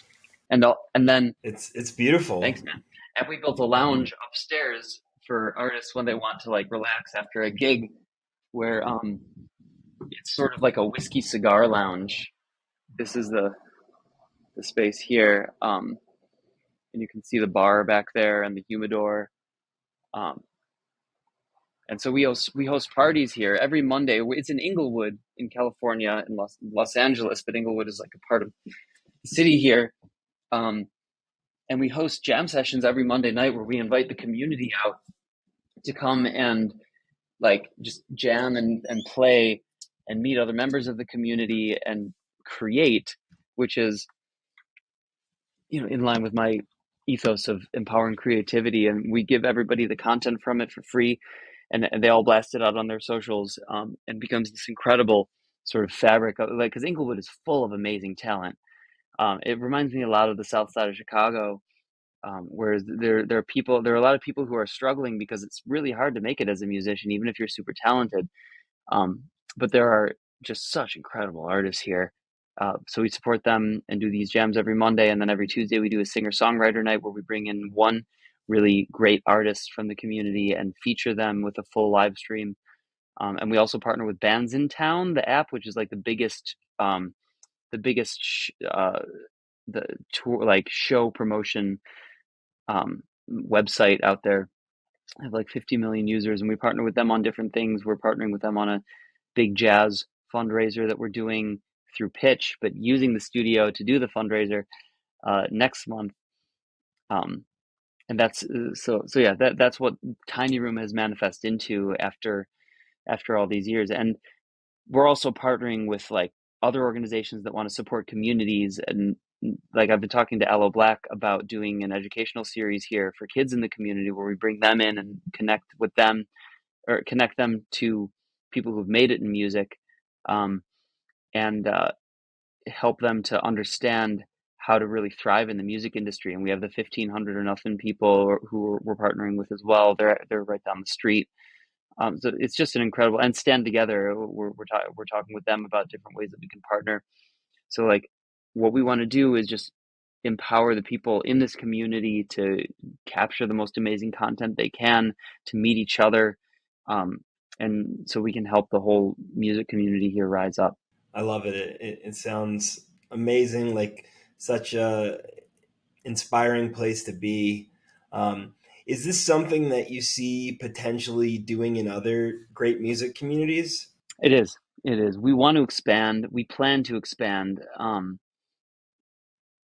And then It's beautiful. thanks, man. And we built a lounge upstairs for artists when they want to like relax after a gig, where it's sort of like a whiskey cigar lounge. This is the space here, and you can see the bar back there and the humidor. Um, and so we host parties here every Monday. It's in Inglewood in California, in Los Angeles, but Inglewood is like a part of the city here. Um, and we host jam sessions every Monday night where we invite the community out to come and like just jam and play and meet other members of the community and create, which is, in line with my ethos of empowering creativity. And we give everybody the content from it for free, and they all blast it out on their socials, and becomes this incredible sort of fabric of, like, because Inglewood is full of amazing talent. It reminds me a lot of the South Side of Chicago, whereas there are a lot of people who are struggling because it's really hard to make it as a musician, even if you're super talented. Um, but there are just such incredible artists here. So we support them and do these jams every Monday. And then every Tuesday, we do a singer-songwriter night where we bring in one really great artist from the community and feature them with a full live stream. And we also partner with Bands in Town, the app, which is like the biggest the tour, like, show promotion website out there. I have like 50 million users, and we partner with them on different things. We're partnering with them on a big jazz fundraiser that we're doing through Pitch, but using the studio to do the fundraiser next month. Um, and that's so yeah, that's what Tiny Room has manifested into after all these years. And we're also partnering with like other organizations that want to support communities. And like, I've been talking to Aloe Black about doing an educational series here for kids in the community where we bring them in and connect with them, or connect them to people who've made it in music, um, and help them to understand how to really thrive in the music industry. And we have the 1,500 or nothing people who we're partnering with as well. They're right down the street. So it's just an incredible, and Stand Together. We're talking with them about different ways that we can partner. So like, what we want to do is just empower the people in this community to capture the most amazing content they can, to meet each other, um, and so we can help the whole music community here rise up. I love it. It sounds amazing, like such a inspiring place to be. Um, is this something that you see potentially doing in other great music communities? It is. It is. We want to expand. We plan to expand.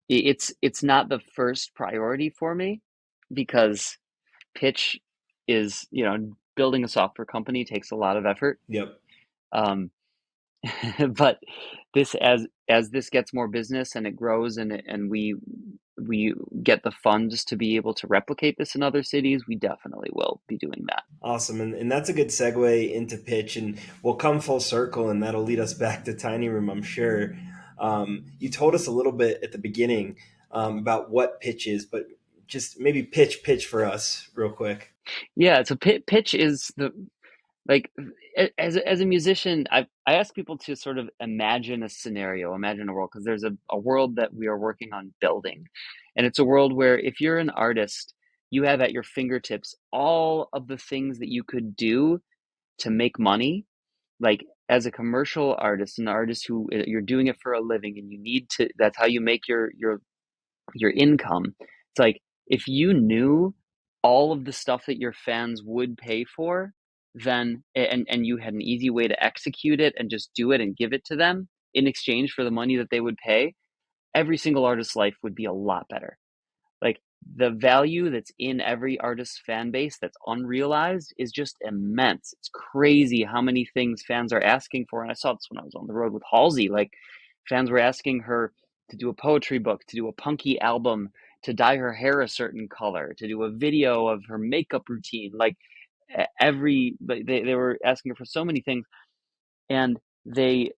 It's not the first priority for me because pitch is, building a software company takes a lot of effort. Yep. Um, but this, as this gets more business and it grows, and we get the funds to be able to replicate this in other cities, we definitely will be doing that. Awesome. And that's a good segue into pitch. And we'll come full circle, and that'll lead us back to Tiny Room, I'm sure. You told us a little bit at the beginning about what pitch is, but just maybe pitch for us real quick. Yeah, so pitch is the, like, as a musician, I ask people to sort of imagine a scenario, imagine a world, because there's a world that we are working on building, and it's a world where if you're an artist, you have at your fingertips all of the things that you could do to make money. Like, as a commercial artist, an artist who you're doing it for a living, and you need to, that's how you make your income. It's like, if you knew all of the stuff that your fans would pay for, then and you had an easy way to execute it and just do it and give it to them in exchange for the money that they would pay, every single artist's life would be a lot better. Like, the value that's in every artist's fan base that's unrealized is just immense. It's crazy how many things fans are asking for. And I saw this when I was on the road with Halsey. Like, fans were asking her to do a poetry book, to do a punky album, to dye her hair a certain color, to do a video of her makeup routine. Like, they were asking her for so many things. And they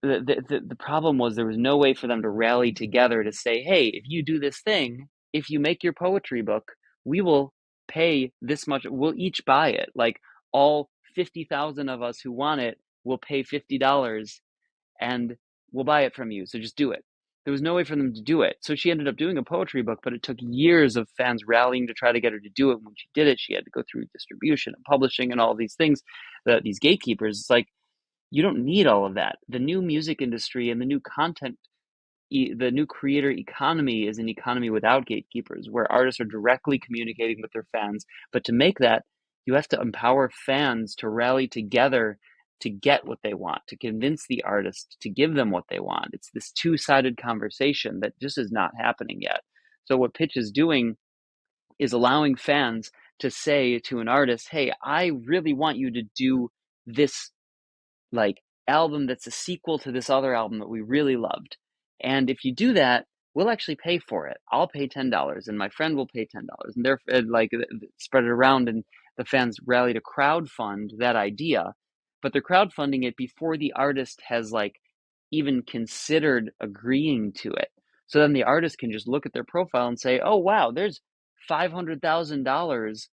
the problem was there was no way for them to rally together to say, hey, if you do this thing, if you make your poetry book, we will pay this much. We'll each buy it. Like all 50,000 of us who want it will pay $50 and we'll buy it from you. So just do it. There was no way for them to do it. So she ended up doing a poetry book, but it took years of fans rallying to try to get her to do it. When she did it, she had to go through distribution and publishing and all these things, these gatekeepers. It's like, you don't need all of that. The new music industry and the new content, the new creator economy is an economy without gatekeepers, where artists are directly communicating with their fans. But to make that, you have to empower fans to rally together to get what they want, to convince the artist to give them what they want. It's this two-sided conversation that just is not happening yet. So what Pitch is doing is allowing fans to say to an artist, hey, I really want you to do this like album that's a sequel to this other album that we really loved. And if you do that, we'll actually pay for it. I'll pay $10 and my friend will pay $10. And they're like spread it around, and the fans rally to crowdfund that idea, but they're crowdfunding it before the artist has like even considered agreeing to it. So then the artist can just look at their profile and say, oh wow, there's $500,000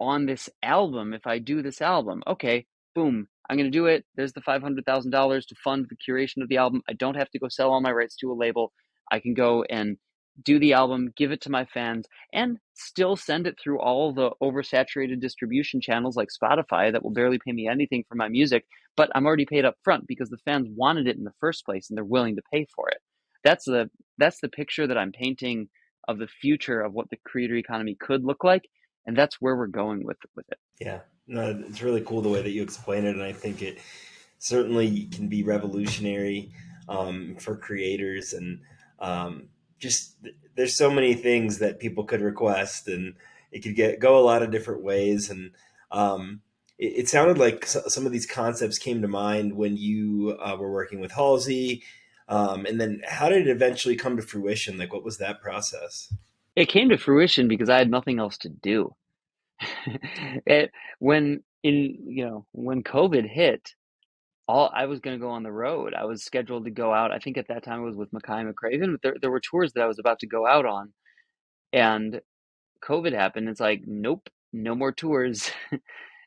on this album if I do this album. Okay, boom, I'm going to do it. There's the $500,000 to fund the curation of the album. I don't have to go sell all my rights to a label. I can go and do the album, give it to my fans, and still send it through all the oversaturated distribution channels like Spotify that will barely pay me anything for my music, but I'm already paid up front because the fans wanted it in the first place and they're willing to pay for it. That's the picture that I'm painting of the future of what the creator economy could look like, and that's where we're going with it. Yeah, no, it's really cool the way that you explain it, and I think it certainly can be revolutionary for creators, and just there's so many things that people could request, and it could go a lot of different ways. And it sounded like some of these concepts came to mind when you were working with Halsey. And then how did it eventually come to fruition? Like, what was that process? It came to fruition because I had nothing else to do. it when COVID hit, all I was going to go on the road. I was scheduled to go out. I think at that time it was with Mackay McCraven, but there were tours that I was about to go out on, and COVID happened. It's like, nope, no more tours.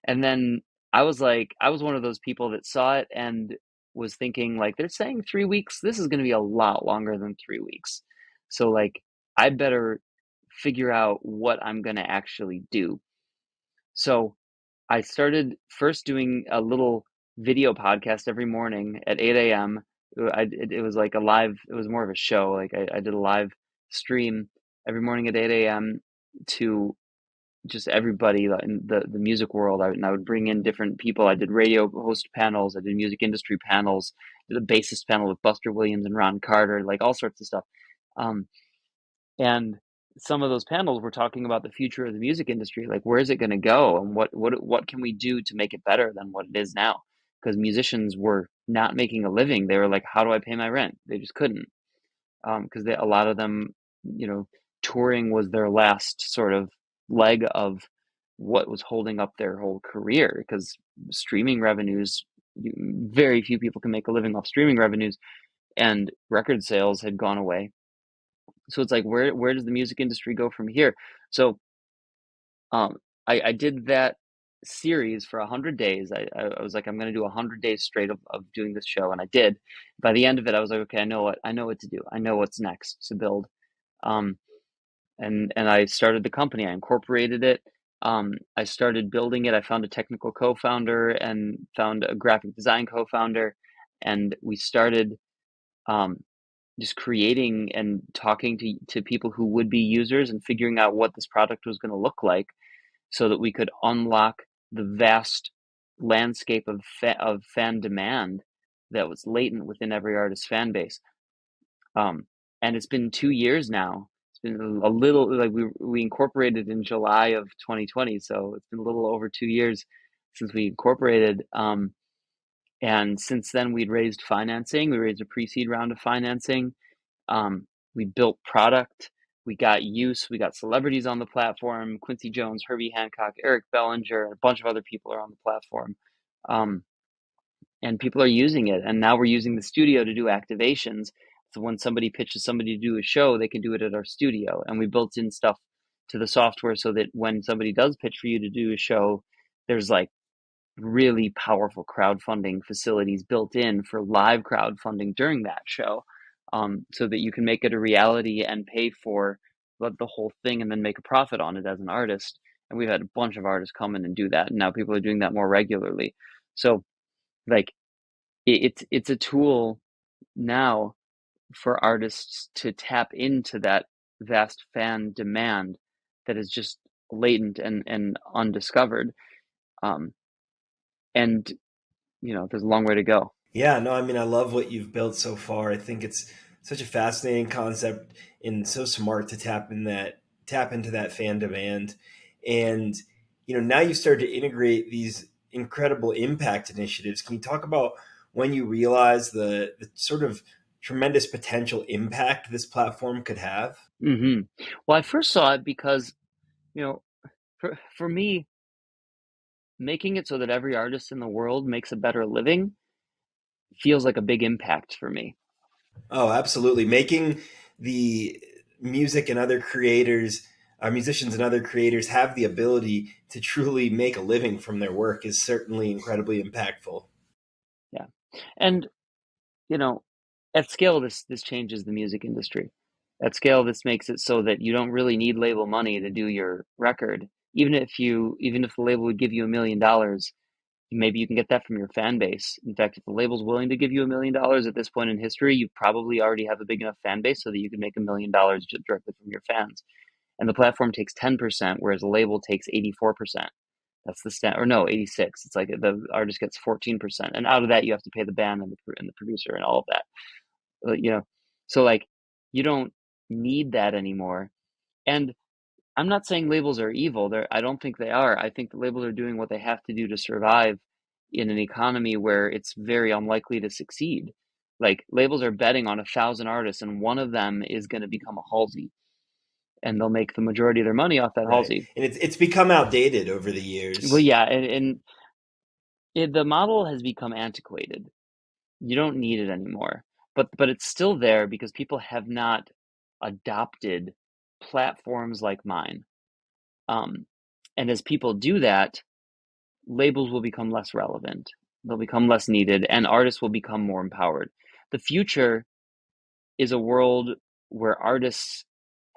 And then I was one of those people that saw it and was thinking, like, they're saying 3 weeks. This is going to be a lot longer than 3 weeks. So, like, I better figure out what I'm going to actually do. So I started first doing a little video podcast every morning at 8 a.m. It was like a live, it was more of a show. Like I did a live stream every morning at 8 a.m. to just everybody in the music world. And I would bring in different people. I did radio host panels. I did music industry panels. Did a bassist panel with Buster Williams and Ron Carter, like all sorts of stuff. Um, and some of those panels were talking about the future of the music industry, like where is it going to go, and what can we do to make it better than what it is now? Because musicians were not making a living. They were like, how do I pay my rent? They just couldn't, because a lot of them, touring was their last sort of leg of what was holding up their whole career. Because streaming revenues, very few people can make a living off streaming revenues, and record sales had gone away. So it's like, where does the music industry go from here? So um, I did that series for 100 days. I was like, I'm going to do 100 days straight of doing this show, and I did. By the end of it, I was like, okay, I know what to do. I know what's next to build. Um, and I started the company. I incorporated it. I started building it. I found a technical co-founder and found a graphic design co-founder, and we started um, just creating and talking to people who would be users and figuring out what this product was going to look like so that we could unlock the vast landscape of fan demand that was latent within every artist's fan base. And it's been 2 years now. It's been a little, like, we incorporated in July of 2020, so it's been a little over 2 years since we incorporated. And since then, we'd raised financing. We raised a pre-seed round of financing. We built product. We got use. We got celebrities on the platform. Quincy Jones, Herbie Hancock, Eric Bellinger, and a bunch of other people are on the platform. Um, and people are using it. And now we're using the studio to do activations. So when somebody pitches somebody to do a show, they can do it at our studio. And we built in stuff to the software so that when somebody does pitch for you to do a show, there's like really powerful crowdfunding facilities built in for live crowdfunding during that show, so that you can make it a reality and pay for the whole thing and then make a profit on it as an artist. And we've had a bunch of artists come in and do that, and now people are doing that more regularly. So like it's a tool now for artists to tap into that vast fan demand that is just latent and undiscovered. Um, and there's a long way to go. Yeah, no, I mean, I love what you've built so far. I think it's such a fascinating concept and so smart to tap into that fan demand. And now you start to integrate these incredible impact initiatives. Can you talk about when you realize the sort of tremendous potential impact this platform could have? Hmm. Well, I first saw it because, you know, for me, making it so that every artist in the world makes a better living feels like a big impact for me. Oh, absolutely. Making the music and other creators, musicians and other creators have the ability to truly make a living from their work is certainly incredibly impactful. Yeah. And, you know, at scale, this changes the music industry. At scale, this makes it so that you don't really need label money to do your record. Even if the label would give you $1 million, maybe you can get that from your fan base. In fact, if the label's willing to give you $1 million at this point in history, you probably already have a big enough fan base so that you can make $1 million just directly from your fans. And the platform takes 10%, whereas the label takes 84%. That's the stat, or no, 86. It's like the artist gets 14%, and out of that you have to pay the band and the producer and all of that. You know, so like you don't need that anymore. And I'm not saying labels are evil. I don't think they are. I think the labels are doing what they have to do to survive in an economy where it's very unlikely to succeed. Like labels are betting on 1,000 artists, and one of them is going to become a Halsey, and they'll make the majority of their money off that Right. Halsey. And it's become outdated over the Well, years. yeah, and the model has become antiquated. You don't need it anymore, but it's still there because people have not adopted platforms like mine. Um, and as people do that, labels will become less relevant. They'll become less needed, and artists will become more empowered. The future is a world where artists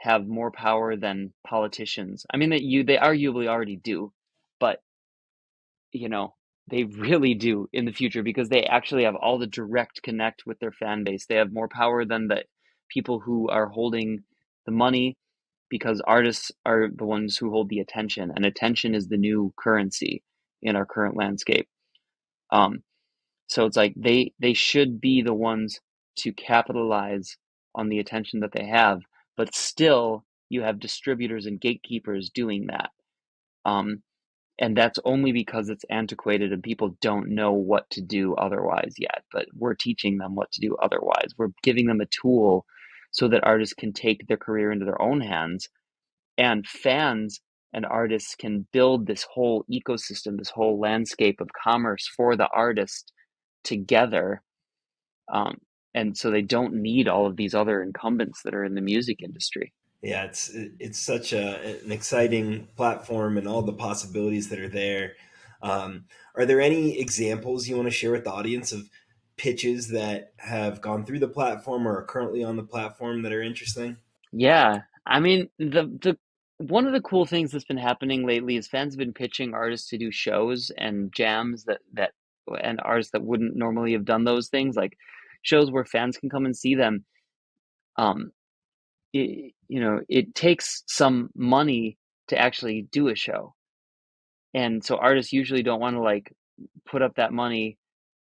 have more power than politicians. I mean, they arguably already do, but you know, they really do in the future because they actually have all the direct connect with their fan base. They have more power than the people who are holding the money because artists are the ones who hold the attention, and attention is the new currency in our current landscape. Um, so it's like they should be the ones to capitalize on the attention that they have, but still you have distributors and gatekeepers doing that. Um, and that's only because it's antiquated and people don't know what to do otherwise yet. But we're teaching them what to do otherwise. We're giving them a tool so that artists can take their career into their own hands, and fans and artists can build this whole ecosystem, this whole landscape of commerce for the artist together. Um, and so they don't need all of these other incumbents that are in the music industry. Yeah, it's such an exciting platform and all the possibilities that are there. Are there any examples you want to share with the audience of pitches that have gone through the platform or are currently on the platform that are interesting? Yeah, I mean the one of the cool things that's been happening lately is fans have been pitching artists to do shows and jams that and artists that wouldn't normally have done those things, like shows where fans can come and see them. Um, it takes some money to actually do a show, and so artists usually don't want to like put up that money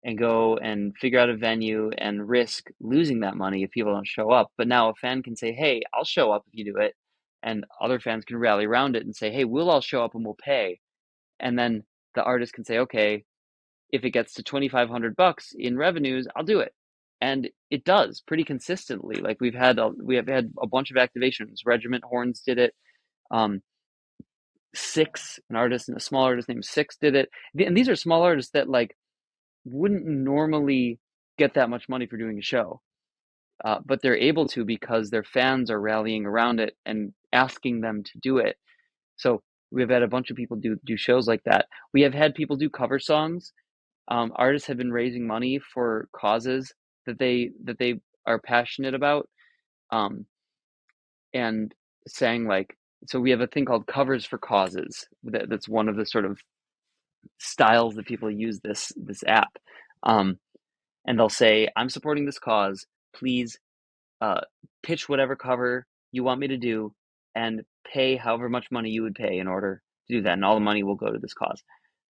and go and figure out a venue and risk losing that money if people don't show up. But now a fan can say, "Hey, I'll show up if you do it." And other fans can rally around it and say, "Hey, we'll all show up and we'll pay." And then the artist can say, "Okay, if it gets to 2,500 bucks in revenues, I'll do it." And it does pretty consistently. Like we have had a bunch of activations. Regiment Horns did it. Um, Six, an artist and a small artist named Six did it. And these are small artists that like wouldn't normally get that much money for doing a show, but they're able to because their fans are rallying around it and asking them to do it. So we've had a bunch of people do shows like that. We have had people do cover songs. Artists have been raising money for causes that they are passionate about, um, and saying like, so we have a thing called covers for causes. That's one of the sort of styles that people use this app, um, and they'll say, "I'm supporting this cause. Please uh, pitch whatever cover you want me to do, and pay however much money you would pay in order to do that, and all the money will go to this cause."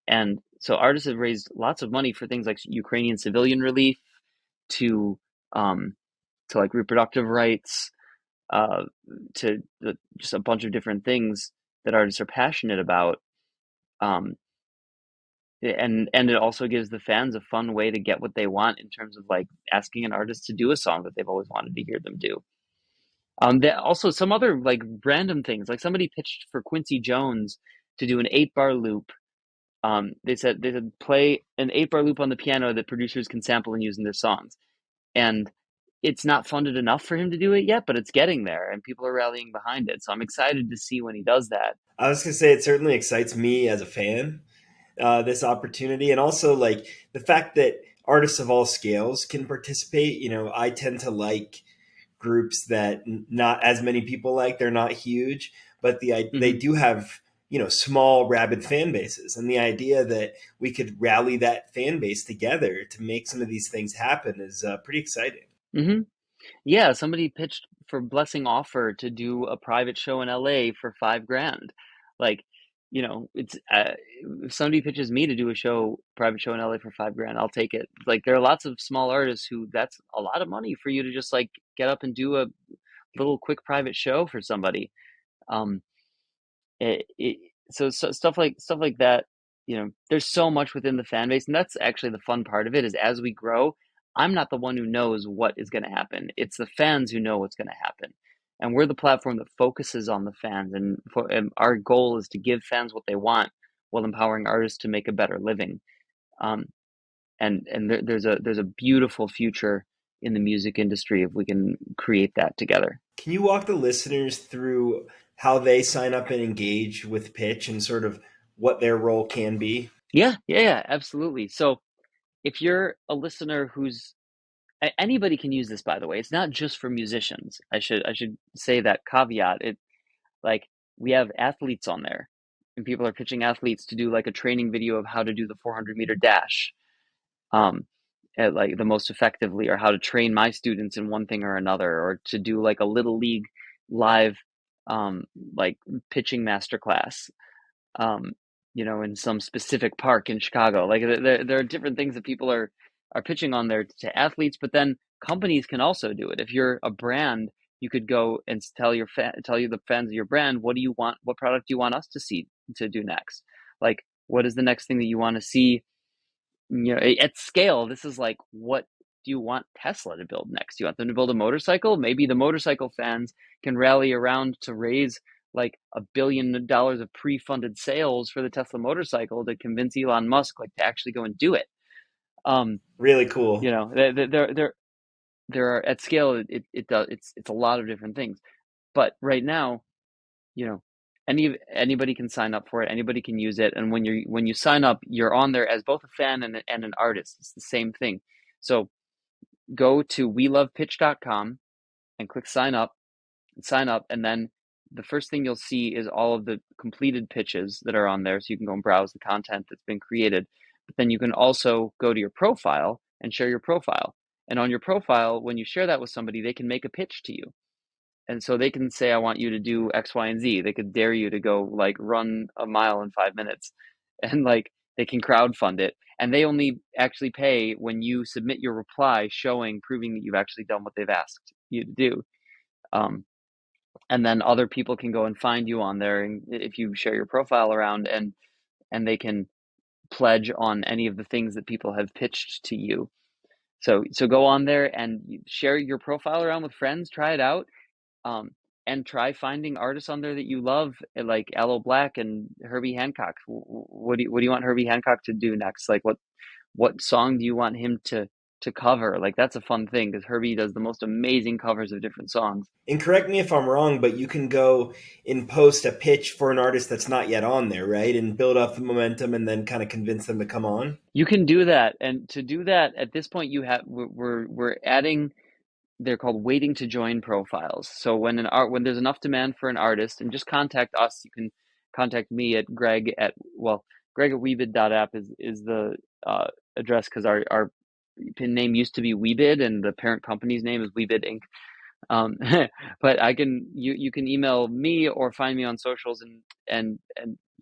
And so artists have raised lots of money for things like Ukrainian civilian relief, to um, to like reproductive rights, uh, to just a bunch of different things that artists are passionate about. Um, and it also gives the fans a fun way to get what they want in terms of like asking an artist to do a song that they've always wanted to hear them do. That also some other like random things, like somebody pitched for Quincy Jones to do an 8-bar loop. They said play an 8-bar loop on the piano that producers can sample and use in their songs. And it's not funded enough for him to do it yet, but it's getting there and people are rallying behind it. So I'm excited to see when he does that. I was going to say it certainly excites me as a fan, this opportunity, and also like the fact that artists of all scales can participate. I tend to like groups that not as many people like. They're not huge, but they Hmm. do have small rabid fan bases, and the idea that we could rally that fan base together to make some of these things happen is pretty exciting. Hmm. Yeah, somebody pitched for Blessing Offer to do a private show in LA for 5 grand. Like, it's if somebody pitches me to do a private show in LA for 5 grand, I'll take it. Like, there are lots of small artists who that's a lot of money for you to just like get up and do a little quick private show for somebody. Um, it so stuff like that, there's so much within the fan base, and that's actually the fun part of it, is as we grow, I'm not the one who knows what is going to happen. It's the fans who know what's going to happen, and we're the platform that focuses on the fans, and our goal is to give fans what they want while empowering artists to make a better living. um, and there's a beautiful future in the music industry if we can create that together. Can you walk the listeners through how they sign up and engage with pitch and sort of what their role can be? Yeah, yeah, yeah, absolutely. So if you're a listener who's anybody can use this, by the way. It's not just for musicians. I should say that caveat. It like we have athletes on there, and people are pitching athletes to do like a training video of how to do the 400-meter dash, um, at like the most effectively, or how to train my students in one thing or another, or to do like a little league live, um, like pitching masterclass, um, in some specific park in Chicago. Like there are different things that people are pitching on there to athletes, but then companies can also do it. If you're a brand, you could go and tell you the fans of your brand, what do you want? What product do you want us to do next? Like, what is the next thing that you want to see? At scale, this is like, what do you want Tesla to build next? Do you want them to build a motorcycle? Maybe the motorcycle fans can rally around to raise like $1 billion of pre-funded sales for the Tesla motorcycle to convince Elon Musk like to actually go and do it. Um, Really cool. there are at scale, it does, it's a lot of different things. But right now, you know, anybody can sign up for it, anybody can use it, and when you sign up, you're on there as both a fan and an artist. It's the same thing. So go to welovepitch.com and click sign up, and then the first thing you'll see is all of the completed pitches that are on there, so you can go and browse the content that's been created. But then you can also go to your profile and share your profile, and on your profile, when you share that with somebody, they can make a pitch to you. And so they can say, I want you to do X, Y, and Z. They could dare you to go like run a mile in 5 minutes. And like they can crowdfund it. And they only actually pay when you submit your reply showing, proving that you've actually done what they've asked you to do. Um, and then other people can go and find you on there, and if you share your profile around, and they can pledge on any of the things that people have pitched to you. So go on there and share your profile around with friends, try it out, um, and try finding artists on there that you love, like Aloe Black and Herbie Hancock. What do you want Herbie Hancock to do next? Like what song do you want him to cover? Like that's a fun thing because Herbie does the most amazing covers of different songs. And correct me if I'm wrong, but you can go and post a pitch for an artist that's not yet on there, right? And build up the momentum and then kind of convince them to come on. You can do that, and to do that at this point, we're adding. They're called waiting to join profiles. So when there's enough demand for an artist, and just contact us. You can contact me at Greg at weebid.app is the address because our pin name used to be Weebid and the parent company's name is Weebid Inc. Um, but you can email me or find me on socials and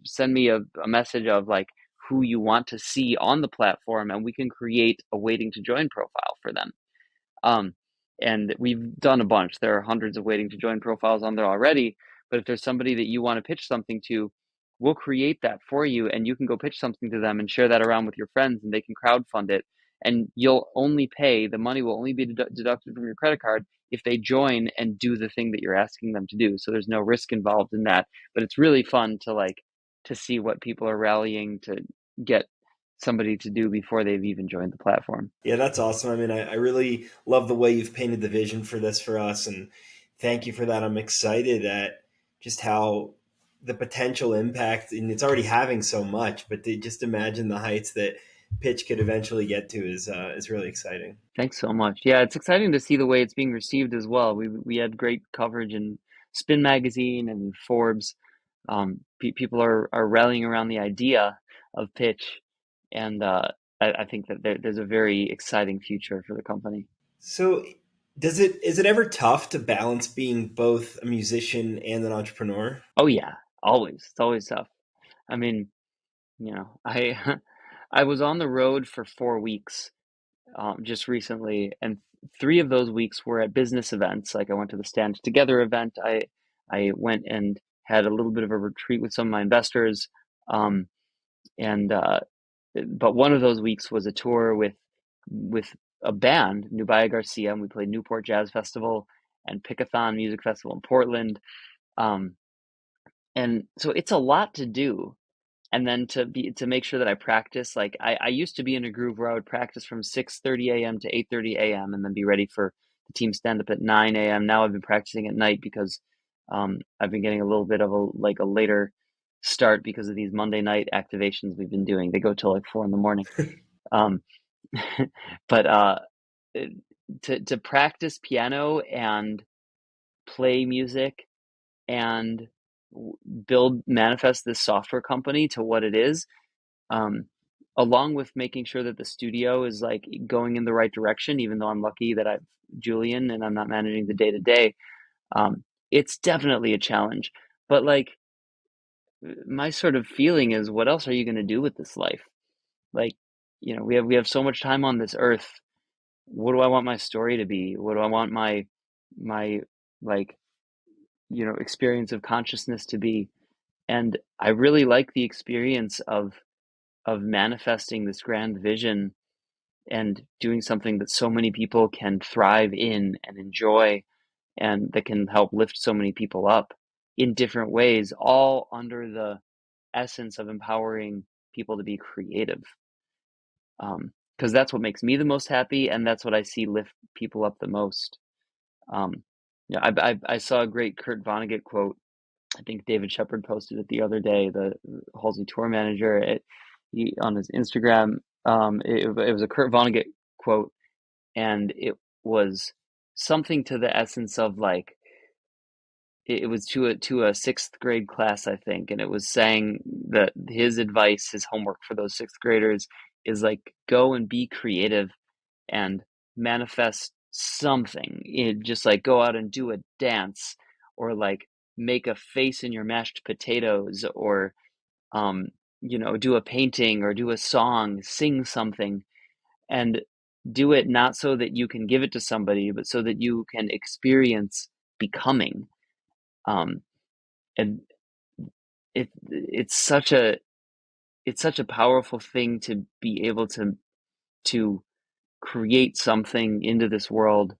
send me a message of like who you want to see on the platform, and we can create a waiting to join profile for them. Um, and we've done a bunch. There are hundreds of waiting to join profiles on there already. But if there's somebody that you want to pitch something to, we'll create that for you, and you can go pitch something to them and share that around with your friends, and they can crowdfund it. And you'll only pay, the money will only be deducted from your credit card if they join and do the thing that you're asking them to do. So there's no risk involved in that. But it's really fun to see what people are rallying to get somebody to do before they've even joined the platform. Yeah, that's awesome. I mean, I really love the way you've painted the vision for this for us, and thank you for that. I'm excited at just how the potential impact, and it's already having so much, but to just imagine the heights that pitch could eventually get to is really exciting. Thanks so much. Yeah, it's exciting to see the way it's being received as well. We had great coverage in Spin Magazine and Forbes. People are rallying around the idea of pitch, and I think that there's a very exciting future for the company. So, does it is it ever tough to balance being both a musician and an entrepreneur? Oh yeah, always. It's always tough. I mean, I I was on the road for 4 weeks just recently, and 3 of those weeks were at business events. Like I went to the Stand Together event. I went and had a little bit of a retreat with some of my investors, um, and but one of those weeks was a tour with a band, Nubia Garcia, and we played Newport Jazz Festival and Pickathon Music Festival in Portland. Um, and so it's a lot to do, and then to make sure that I practice. Like I used to be in a groove where I would practice from 6:30 a.m. to 8:30 a.m. and then be ready for the team stand up at 9 a.m. Now I've been practicing at night because I've been getting a little bit of a later start because of these Monday night activations we've been doing. They go till like 4 in the morning. Um, but to practice piano and play music and manifest this software company to what it is, um, along with making sure that the studio is like going in the right direction, even though I'm lucky that I've Julian and I'm not managing the day to day. It's definitely a challenge. But like my sort of feeling is, what else are you going to do with this life? Like, we have so much time on this earth. What do I want my story to be? What do I want my like, experience of consciousness to be? And I really like the experience of manifesting this grand vision and doing something that so many people can thrive in and enjoy, and that can help lift so many people up in different ways, all under the essence of empowering people to be creative. Because that's what makes me the most happy, and that's what I see lift people up the most. Um, yeah, I saw a great Kurt Vonnegut quote. I think David Shepard posted it the other day, the Halsey tour manager, on his Instagram. It was a Kurt Vonnegut quote, and it was something to the essence of like it was to a sixth grade class, I think, and it was saying that his advice, his homework for those sixth graders is like go and be creative and manifest something. Just like go out and do a dance, or like make a face in your mashed potatoes, or um, do a painting or do a song, sing something, and do it not so that you can give it to somebody, but so that you can experience becoming. Um, and it's such a powerful thing to be able to create something into this world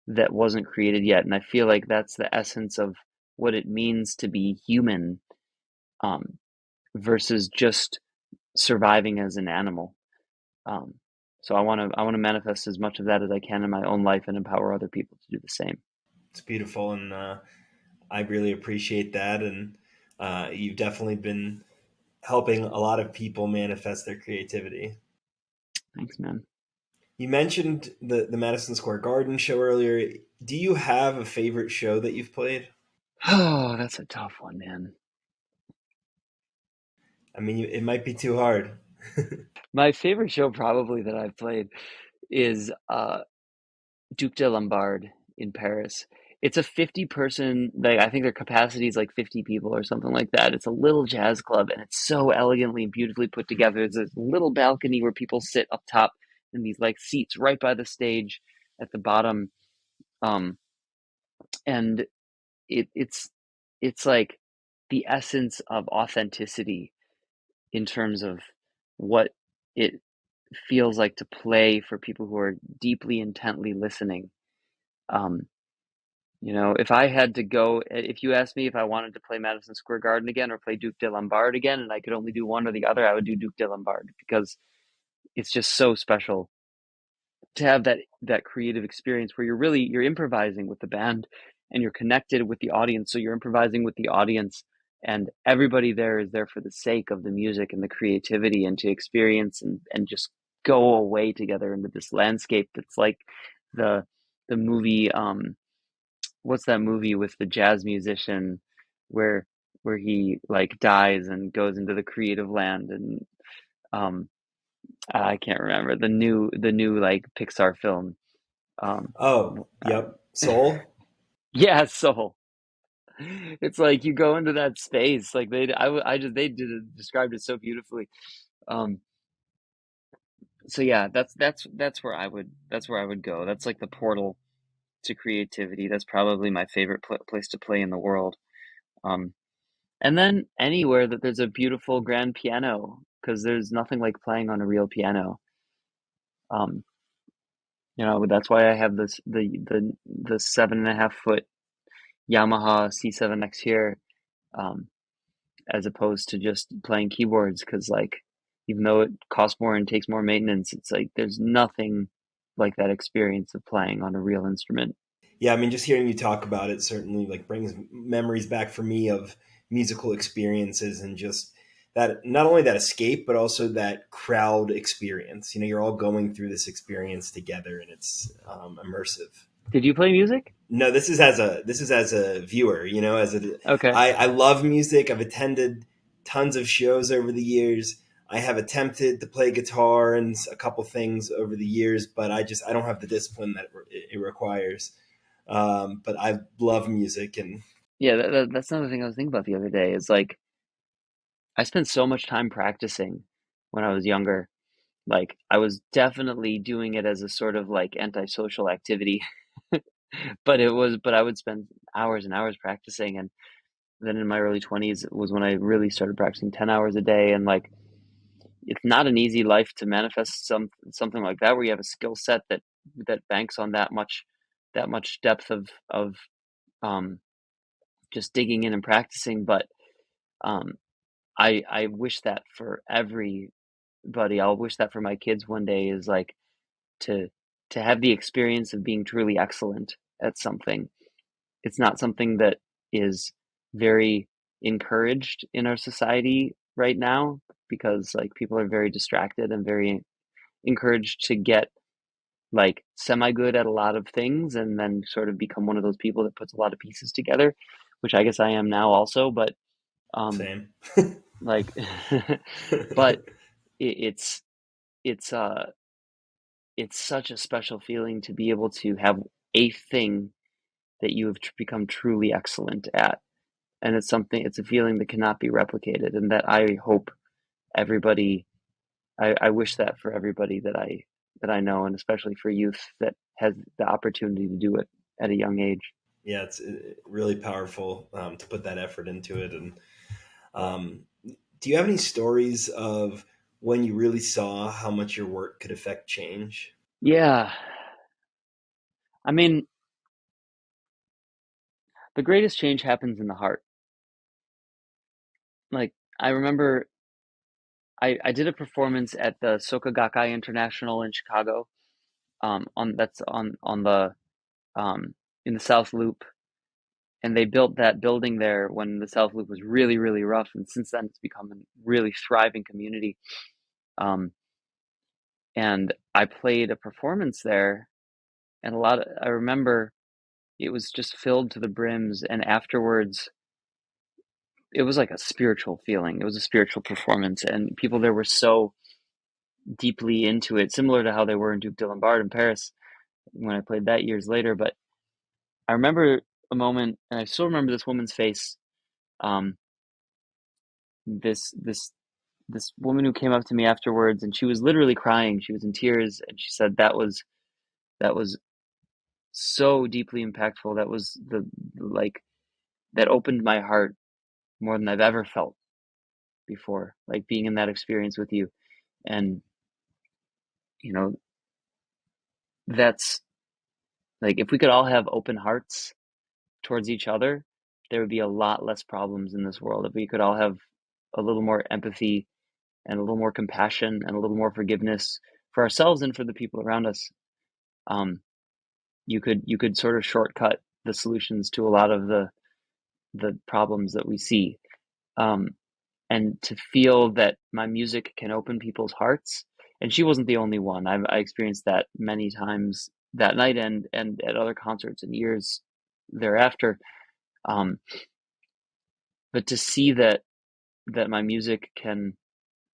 that wasn't created yet. And I feel like that's the essence of what it means to be human, um, versus just surviving as an animal. Um, so I want to manifest as much of that as I can in my own life and empower other people to do the same. It's beautiful, and I really appreciate that. And you've definitely been helping a lot of people manifest their creativity. Thanks, man. You mentioned the Madison Square Garden show earlier. Do you have a favorite show that you've played? Oh, that's a tough one, man. I mean, it might be too hard. My favorite show probably that I've played is Duc de Lombard in Paris. It's a 50 person, like I think their capacity is like 50 people or something like that. It's a little jazz club and it's so elegantly and beautifully put together. There's this little balcony where people sit up top in these like seats right by the stage at the bottom. Um, and it's like the essence of authenticity in terms of what it feels like to play for people who are deeply intently listening. Um, if I had to go, if you asked me if I wanted to play Madison Square Garden again or play Duke de Lombard again, and I could only do one or the other, I would do Duke de Lombard because it's just so special to have that creative experience where you're improvising with the band and you're connected with the audience. So you're improvising with the audience, and everybody there is there for the sake of the music and the creativity and to experience and just go away together into this landscape that's like the the movie. What's that movie with the jazz musician where he like dies and goes into the creative land and um I can't remember the new like Pixar film. Oh, yep. Soul. Yeah, Soul. It's like you go into that space like I just they did it, described it so beautifully. Um so yeah, that's where I would go. That's like the portal to creativity. That's probably my favorite place to play in the world. Um And then anywhere that there's a beautiful grand piano, because there's nothing like playing on a real piano. Um, that's why I have the 7.5 foot Yamaha C7X here, um, as opposed to just playing keyboards, because like even though it costs more and takes more maintenance, it's like there's nothing like that experience of playing on a real instrument. Yeah, I mean, just hearing you talk about it certainly like brings memories back for me of musical experiences and just that not only that escape but also that crowd experience. You're all going through this experience together, and it's immersive. Did you play music? No, this is as a viewer. As a Okay. I love music. I've attended tons of shows over the years. I have attempted to play guitar and a couple things over the years, but I don't have the discipline that it requires. But I love music, and Yeah, that's another thing I was thinking about the other day is like I spent so much time practicing when I was younger. Like I was definitely doing it as a sort of like antisocial activity, but I would spend hours and hours practicing. And then in my early 20s was when I really started practicing 10 hours a day. And like it's not an easy life to manifest something like that where you have a skill set that banks on that much depth of um just digging in and practicing. But um I wish that for everybody. I'll wish that for my kids one day is like to have the experience of being truly excellent at something. It's not something that is very encouraged in our society right now because like people are very distracted and very encouraged to get like semi good at a lot of things and then sort of become one of those people that puts a lot of pieces together, which I guess I am now also, but um same. like but it's it's uh it's such a special feeling to be able to have a thing that you have become truly excellent at. And it's a feeling that cannot be replicated. And that I hope everybody, I wish that for everybody that I know, and especially for youth that has the opportunity to do it at a young age. Yeah, it's really powerful to put that effort into it. And um, do you have any stories of when you really saw how much your work could affect change? Yeah. I mean, the greatest change happens in the heart. Like, I remember I did a performance at the Soka Gakkai International in Chicago, on that's on the in the South Loop, and they built that building there when the South Loop was really, really rough, and since then it's become a really thriving community. Um, and I played a performance there, and I remember it was just filled to the brims, and afterwards it was like a spiritual feeling. It was a spiritual performance, and people there were so deeply into it, similar to how they were in Duke de Lombard in Paris when I played that years later. But I remember a moment, and I still remember this woman's face. Um, this this this woman who came up to me afterwards, and she was literally crying. She was in tears, and she said that was so deeply impactful. That was the like that opened my heart more than I've ever felt before. Like being in that experience with you, and you know that's like if we could all have open hearts towards each other, there would be a lot less problems in this world. If we could all have a little more empathy and a little more compassion and a little more forgiveness for ourselves and for the people around us, um, you could sort of shortcut the solutions to a lot of the problems that we see. Um, and to feel that my music can open people's hearts, and she wasn't the only one. I experienced that many times that night and at other concerts and years thereafter. Um, but to see that my music can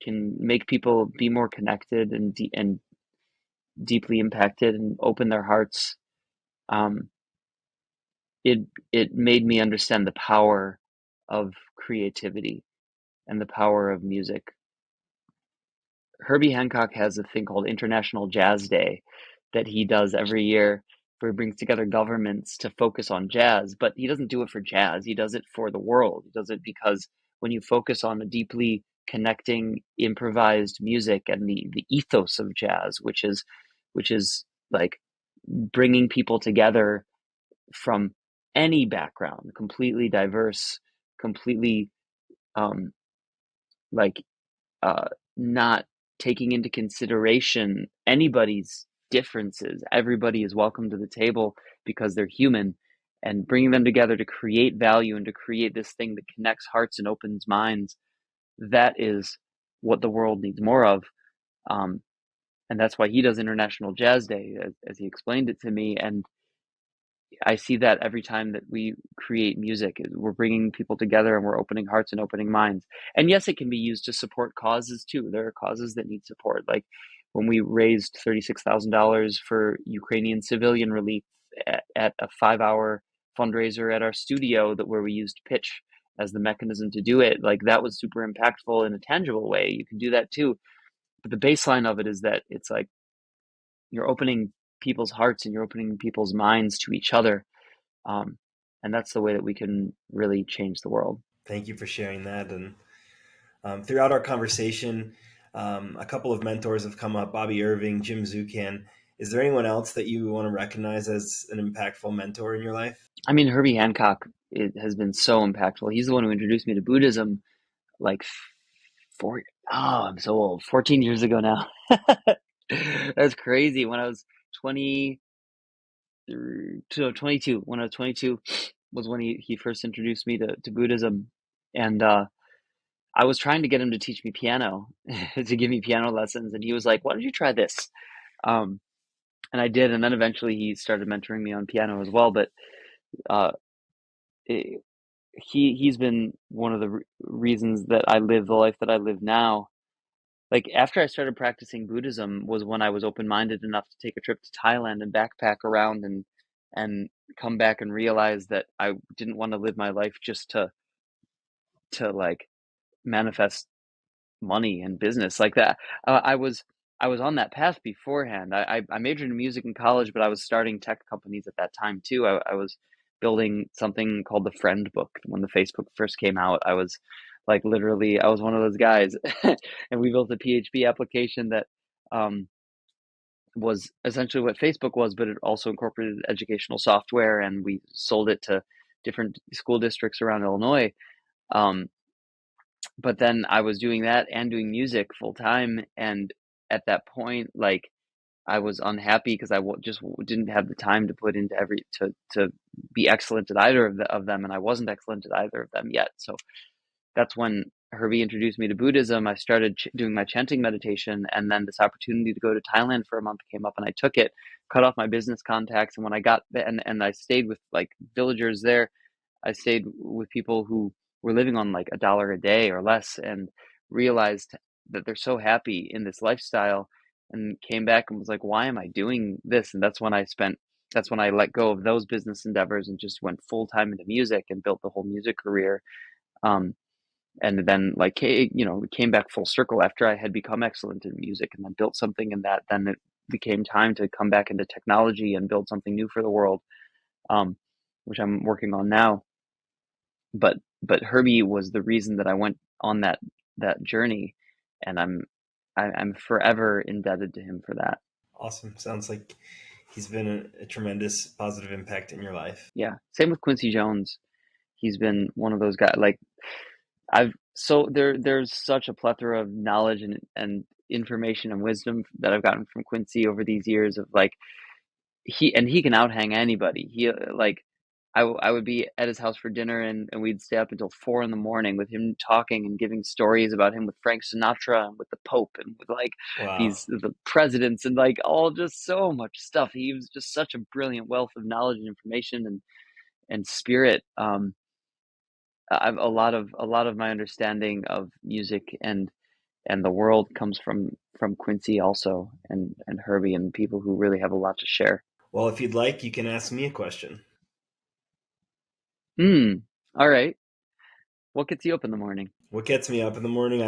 make people be more connected and deeply impacted and open their hearts, um, it it made me understand the power of creativity and the power of music. Herbie Hancock has a thing called International Jazz Day that he does every year, where he brings together governments to focus on jazz, but he doesn't do it for jazz. He does it for the world. He does it because when you focus on a deeply connecting improvised music and the ethos of jazz, which is like bringing people together from any background, completely diverse, completely um, like uh, not taking into consideration anybody's differences. Everybody is welcome to the table because they're human, and bringing them together to create value and to create this thing that connects hearts and opens minds. That is what the world needs more of. Um, and that's why he does International Jazz Day, as he explained it to me. And I see that every time that we create music, we're bringing people together and we're opening hearts and opening minds. And yes, it can be used to support causes too. There are causes that need support. Like when we raised $36,000 for Ukrainian civilian relief at a 5-hour fundraiser at our studio, that where we used pitch as the mechanism to do it, like that was super impactful in a tangible way. You can do that too. But the baseline of it is that it's like you're opening people's hearts and you're opening people's minds to each other, um, and that's the way that we can really change the world. Thank you for sharing that. And throughout our conversation, a couple of mentors have come up: Bobby Irving, Jim Zucan. Is there anyone else that you want to recognize as an impactful mentor in your life? I mean, Herbie Hancock, it has been so impactful. He's the one who introduced me to Buddhism, like four. Oh, I'm so old. 14 years ago now. That's crazy. When I was 20, 22. When I was 22, was when he first introduced me to Buddhism, and I was trying to get him to teach me piano, to give me piano lessons, and he was like, "Why don't you try this?" Um, and I did, and then eventually he started mentoring me on piano as well. But uh, it, he's been one of the reasons that I live the life that I live now. Like after I started practicing Buddhism was when I was open-minded enough to take a trip to Thailand and backpack around and come back and realize that I didn't want to live my life just to like manifest money and business like that. I was on that path beforehand. I majored in music in college, but I was starting tech companies at that time too. I was building something called the Friend Book when the Facebook first came out. I was like literally, I was one of those guys, and we built a PHP application that um, was essentially what Facebook was, but it also incorporated educational software, and we sold it to different school districts around Illinois. Um, but then I was doing that and doing music full time, and at that point, like, I was unhappy because just didn't have the time to put into to be excellent at either of them, and I wasn't excellent at either of them yet. So that's when Herbie introduced me to Buddhism. I started doing my chanting meditation, and then this opportunity to go to Thailand for a month came up, and I took it, cut off my business contacts, and when I got there, and I stayed with like villagers there. I stayed with people who were living on like $1 a day or less, and realized that they're so happy in this lifestyle, and came back and was like, why am I doing this? And that's when I let go of those business endeavors and just went full time into music and built the whole music career. Um, and then like, it came back full circle after I had become excellent in music and then built something in that. Then it became time to come back into technology and build something new for the world, um, which I'm working on now. But Herbie was the reason that I went on that journey, and I'm forever indebted to him for that. Awesome. Sounds like he's been a tremendous positive impact in your life. Yeah. Same with Quincy Jones. He's been one of those guys. Like, I've so there's such a plethora of knowledge and information and wisdom that I've gotten from Quincy over these years of like, he can out hang anybody. Like, I would be at his house for dinner, and we'd stay up until 4 in the morning with him talking and giving stories about him with Frank Sinatra and with the Pope and with like Wow. the presidents and like all just so much stuff. He was just such a brilliant wealth of knowledge and information and spirit. I've a lot of my understanding of music and the world comes from Quincy also, and Herbie and people who really have a lot to share. Well, if you'd like, you can ask me a question. Hmm. All right. What gets you up in the morning? What gets me up in the morning?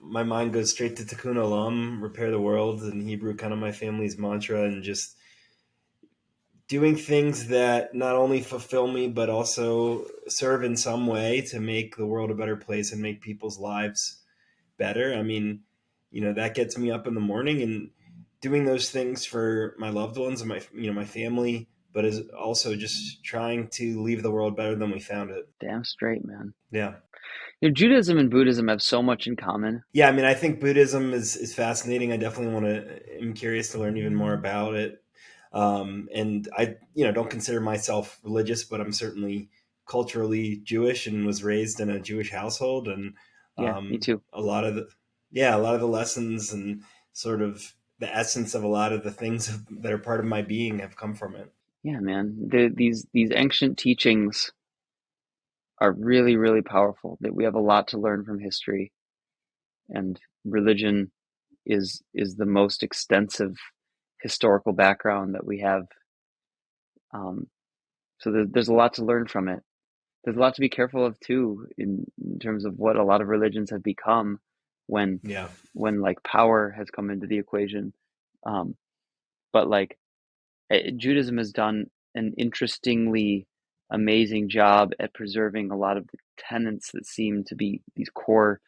My mind goes straight to Tikkun Olam, repair the world in Hebrew, kind of my family's mantra, and just doing things that not only fulfill me, but also serve in some way to make the world a better place and make people's lives better. I mean, that gets me up in the morning, and doing those things for my loved ones and my family, but is also just trying to leave the world better than we found it. Damn straight, man. Yeah. Judaism and Buddhism have so much in common. Yeah, I mean, I think Buddhism is fascinating. I definitely am curious to learn even more about it. And I, don't consider myself religious, but I'm certainly culturally Jewish and was raised in a Jewish household. And Yeah, me um, too. a lot of the lessons and sort of the essence of a lot of the things that are part of my being have come from it. Yeah, man. These ancient teachings are really, really powerful. That we have a lot to learn from history, and religion is the most extensive historical background that we have. Um, so there's a lot to learn from it. There's a lot to be careful of too, in terms of what a lot of religions have become when Yeah. like power has come into the equation. Um, but like, Judaism has done an interestingly amazing job at preserving a lot of the tenets that seem to be these core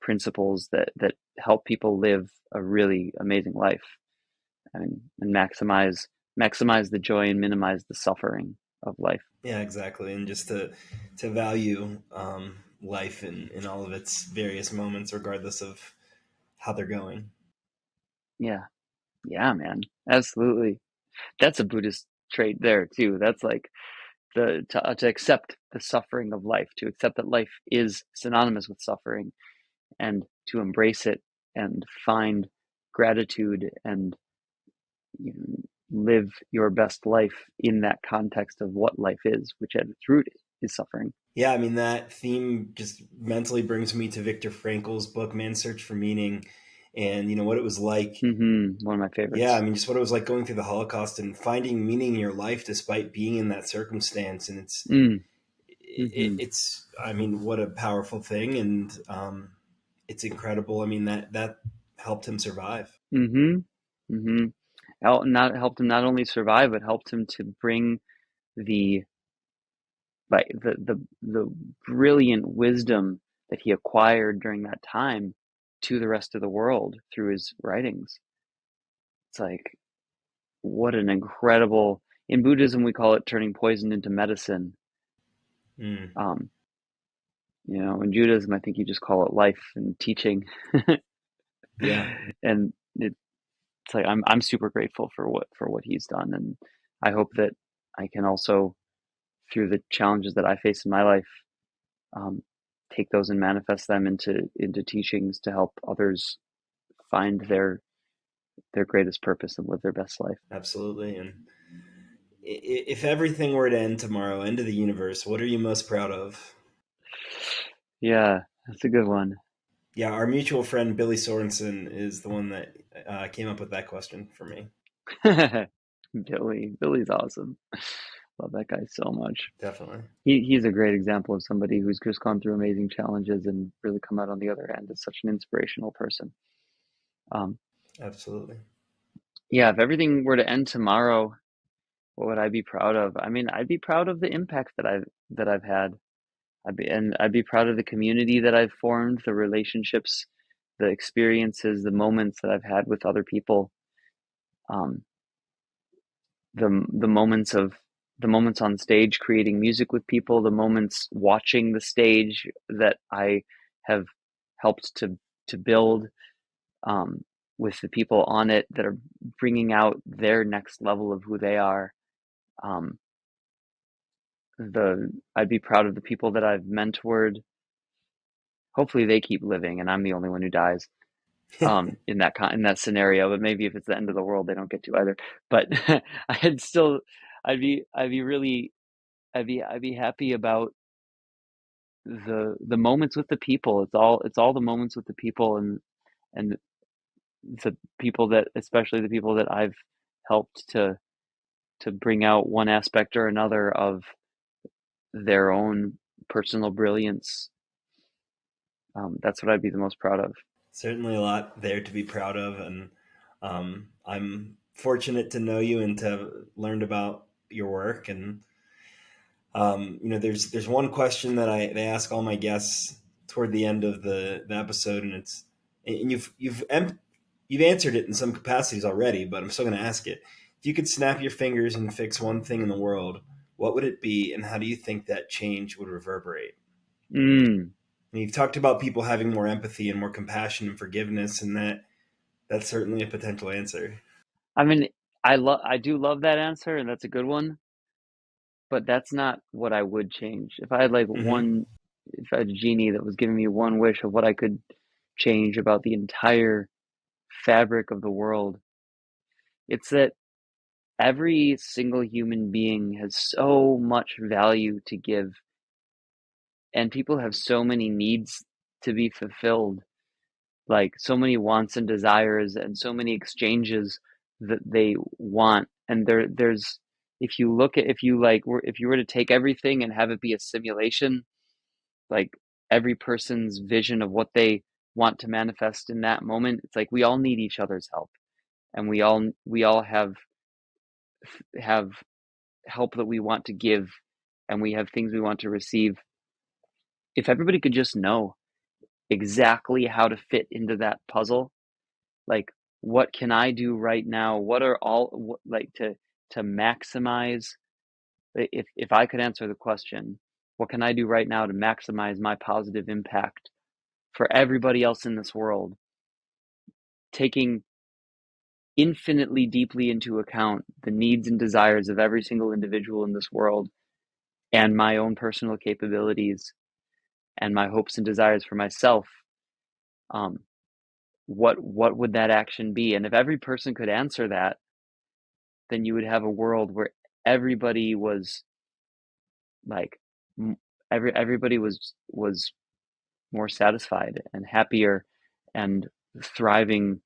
principles that help people live a really amazing life, and maximize the joy and minimize the suffering of life. Yeah, exactly. And just to value life in all of its various moments, regardless of how they're going. Yeah, yeah, man, absolutely. That's a Buddhist trait there too. That's like to accept the suffering of life, to accept that life is synonymous with suffering, and to embrace it and find gratitude and, live your best life in that context of what life is, which at its root is suffering. Yeah, I mean, that theme just mentally brings me to Viktor Frankl's book, Man's Search for Meaning, and what it was like. One of my Yeah, I favorites. mean, just what it was like going through the Holocaust and finding meaning in your life despite being in that circumstance. And Mm, hmm I mean, what a powerful thing. And it's incredible. I mean, that helped him survive. hmm hmm not helped him not only survive, but helped him to bring the the brilliant wisdom that he acquired during that time to the rest of the world through his writings. It's like, what an incredible, in Buddhism we call it turning poison into medicine. Mm. Um, In Judaism, I think you just call it life and teaching. Yeah, And it's like I'm super grateful for what he's done, and I hope that I can also, through the challenges that I face in my life, um, take those and manifest them into teachings to help others find their greatest purpose and live their best life. absolutely. And if everything were to end tomorrow, end of the universe, what are you most proud of? Yeah, that's a good one. Yeah, our mutual friend Billy Sorensen is the one that came up with that question for me. Billy's awesome. Love that guy so much. Definitely. He's a great example of somebody who's just gone through amazing challenges and really come out on the other end as such an inspirational person. Um, Absolutely. yeah, if everything were to end tomorrow, what would I be proud of? I mean, I'd be proud of the impact that I've had. I'd be proud of the community that I've formed, the relationships, the experiences, the moments that I've had with other people. Um, the moments of the moments on stage creating music with people, the moments watching the stage that I have helped to build, um, with the people on it that are bringing out their next level of who they are. Um, the I'd be proud of the people that I've mentored. Hopefully they keep living and I'm the only one who dies, in that scenario. But maybe if it's the end of the world, they don't get to either. But I'd still, I'd be really, I'd be happy about the moments with the people. It's all the moments with the people, and the people that, especially the people that I've helped to bring out one aspect or another of their own personal brilliance. That's what I'd be the most proud of. Certainly a lot there to be proud of. And I'm fortunate to know you and to have learned about your work. And there's one question that they ask all my guests toward the end of the episode, and you've answered it in some capacities already, but I'm still going to ask it. If you could snap your fingers and fix one thing in the world, what would it be, and how do you think that change would reverberate? Mm. And you've talked about people having more empathy and more compassion and forgiveness, and that's certainly a potential answer. I mean, I do love that answer, and that's a good one. But that's not what I would change. If I had like Mm-hmm. one, if I had a genie that was giving me one wish of what I could change about the entire fabric of the world, it's that every single human being has so much value to give, and people have so many needs to be fulfilled, like so many wants and desires, and so many exchanges that they want. And there's, if you look at, if you were to take everything and have it be a simulation, like every person's vision of what they want to manifest in that moment, it's like we all need each other's help, and we all have help that we want to give, and we have things we want to receive. If everybody could just know exactly how to fit into that puzzle, like what can I do right now, what are all what, like to maximize, if I could answer the question, what can I do right now to maximize my positive impact for everybody else in this world, taking infinitely deeply into account the needs and desires of every single individual in this world, and my own personal capabilities and my hopes and desires for myself. um, what would that action be? And if every person could answer that, then you would have a world where everybody was like, everybody was more satisfied and happier and thriving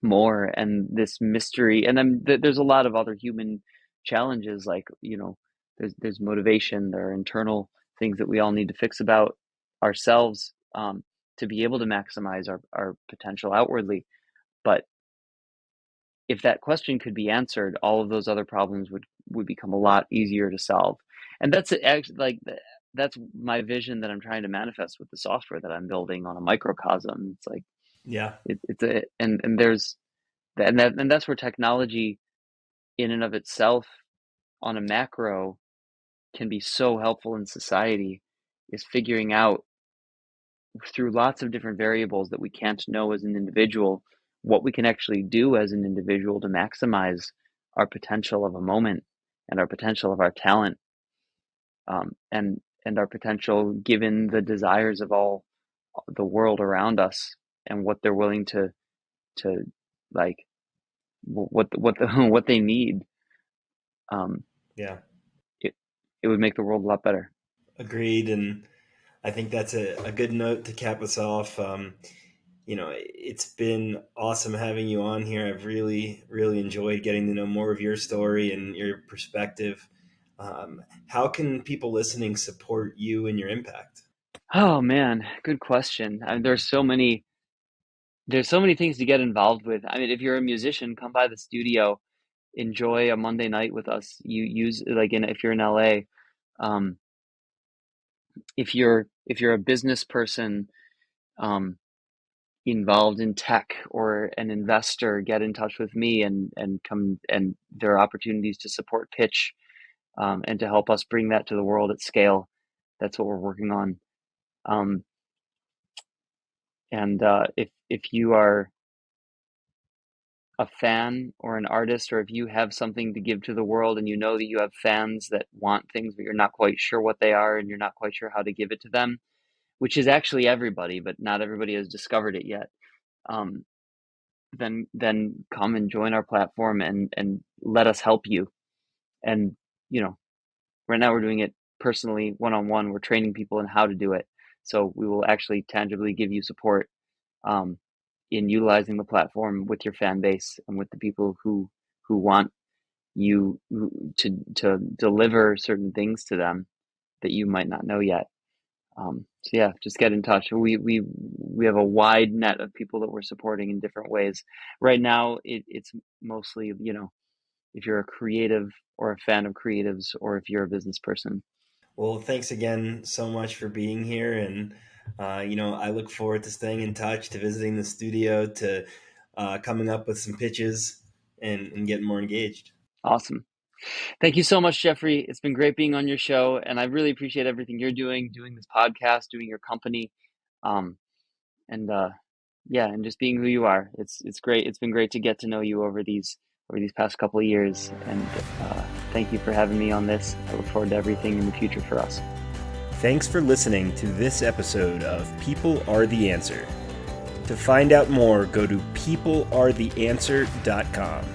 more. And this mystery, and then there's a lot of other human challenges, like, there's motivation, there are internal things that we all need to fix about ourselves, to be able to maximize our potential outwardly. But if that question could be answered, all of those other problems would become a lot easier to solve. And that's actually like, that's my vision that I'm trying to manifest with the software that I'm building on a microcosm. It's like Yeah, it's a and there's and that's where technology in and of itself on a macro can be so helpful in society, is figuring out through lots of different variables that we can't know as an individual, what we can actually do as an individual to maximize our potential of a moment and our potential of our talent, and our potential given the desires of all the world around us and what they're willing to like what they need. Um, Yeah, it it would make the world a lot better. agreed. And I think that's a good note to cap us off. It's been awesome having you on here. I've really, really enjoyed getting to know more of your story and your perspective. How can people listening support you and your impact? Oh man, good question. I mean, there's so many things to get involved with. I mean, if you're a musician, come by the studio, enjoy a Monday night with us. You use like in if you're in LA, um, if you're a business person, um, involved in tech or an investor, get in touch with me and come, and there are opportunities to support pitch, and to help us bring that to the world at scale. That's what we're working on. Um, and if you are a fan or an artist, or if you have something to give to the world and you know that you have fans that want things but you're not quite sure what they are and you're not quite sure how to give it to them, which is actually everybody, but not everybody has discovered it yet. Um, then come and join our platform and let us help you. And you know, right now we're doing it personally, one-on-one. We're training people in how to do it, so we will actually tangibly give you support, um, in utilizing the platform with your fan base and with the people who want you to deliver certain things to them that you might not know yet. So yeah, just get in touch. We have a wide net of people that we're supporting in different ways. Right now, it's mostly, if you're a creative or a fan of creatives, or if you're a business person. Well, thanks again so much for being here. And, I look forward to staying in touch, to visiting the studio, to coming up with some pitches and getting more engaged. Awesome. Thank you so much, Jeffrey. It's been great being on your show, and I really appreciate everything you're doing this podcast, doing your company, um, and yeah, and just being who you are. It's great. It's been great to get to know you over these past couple of years, and thank you for having me on this. I look forward to everything in the future for us. Thanks for listening to this episode of People Are the Answer. To find out more, go to peoplearetheanswer.com.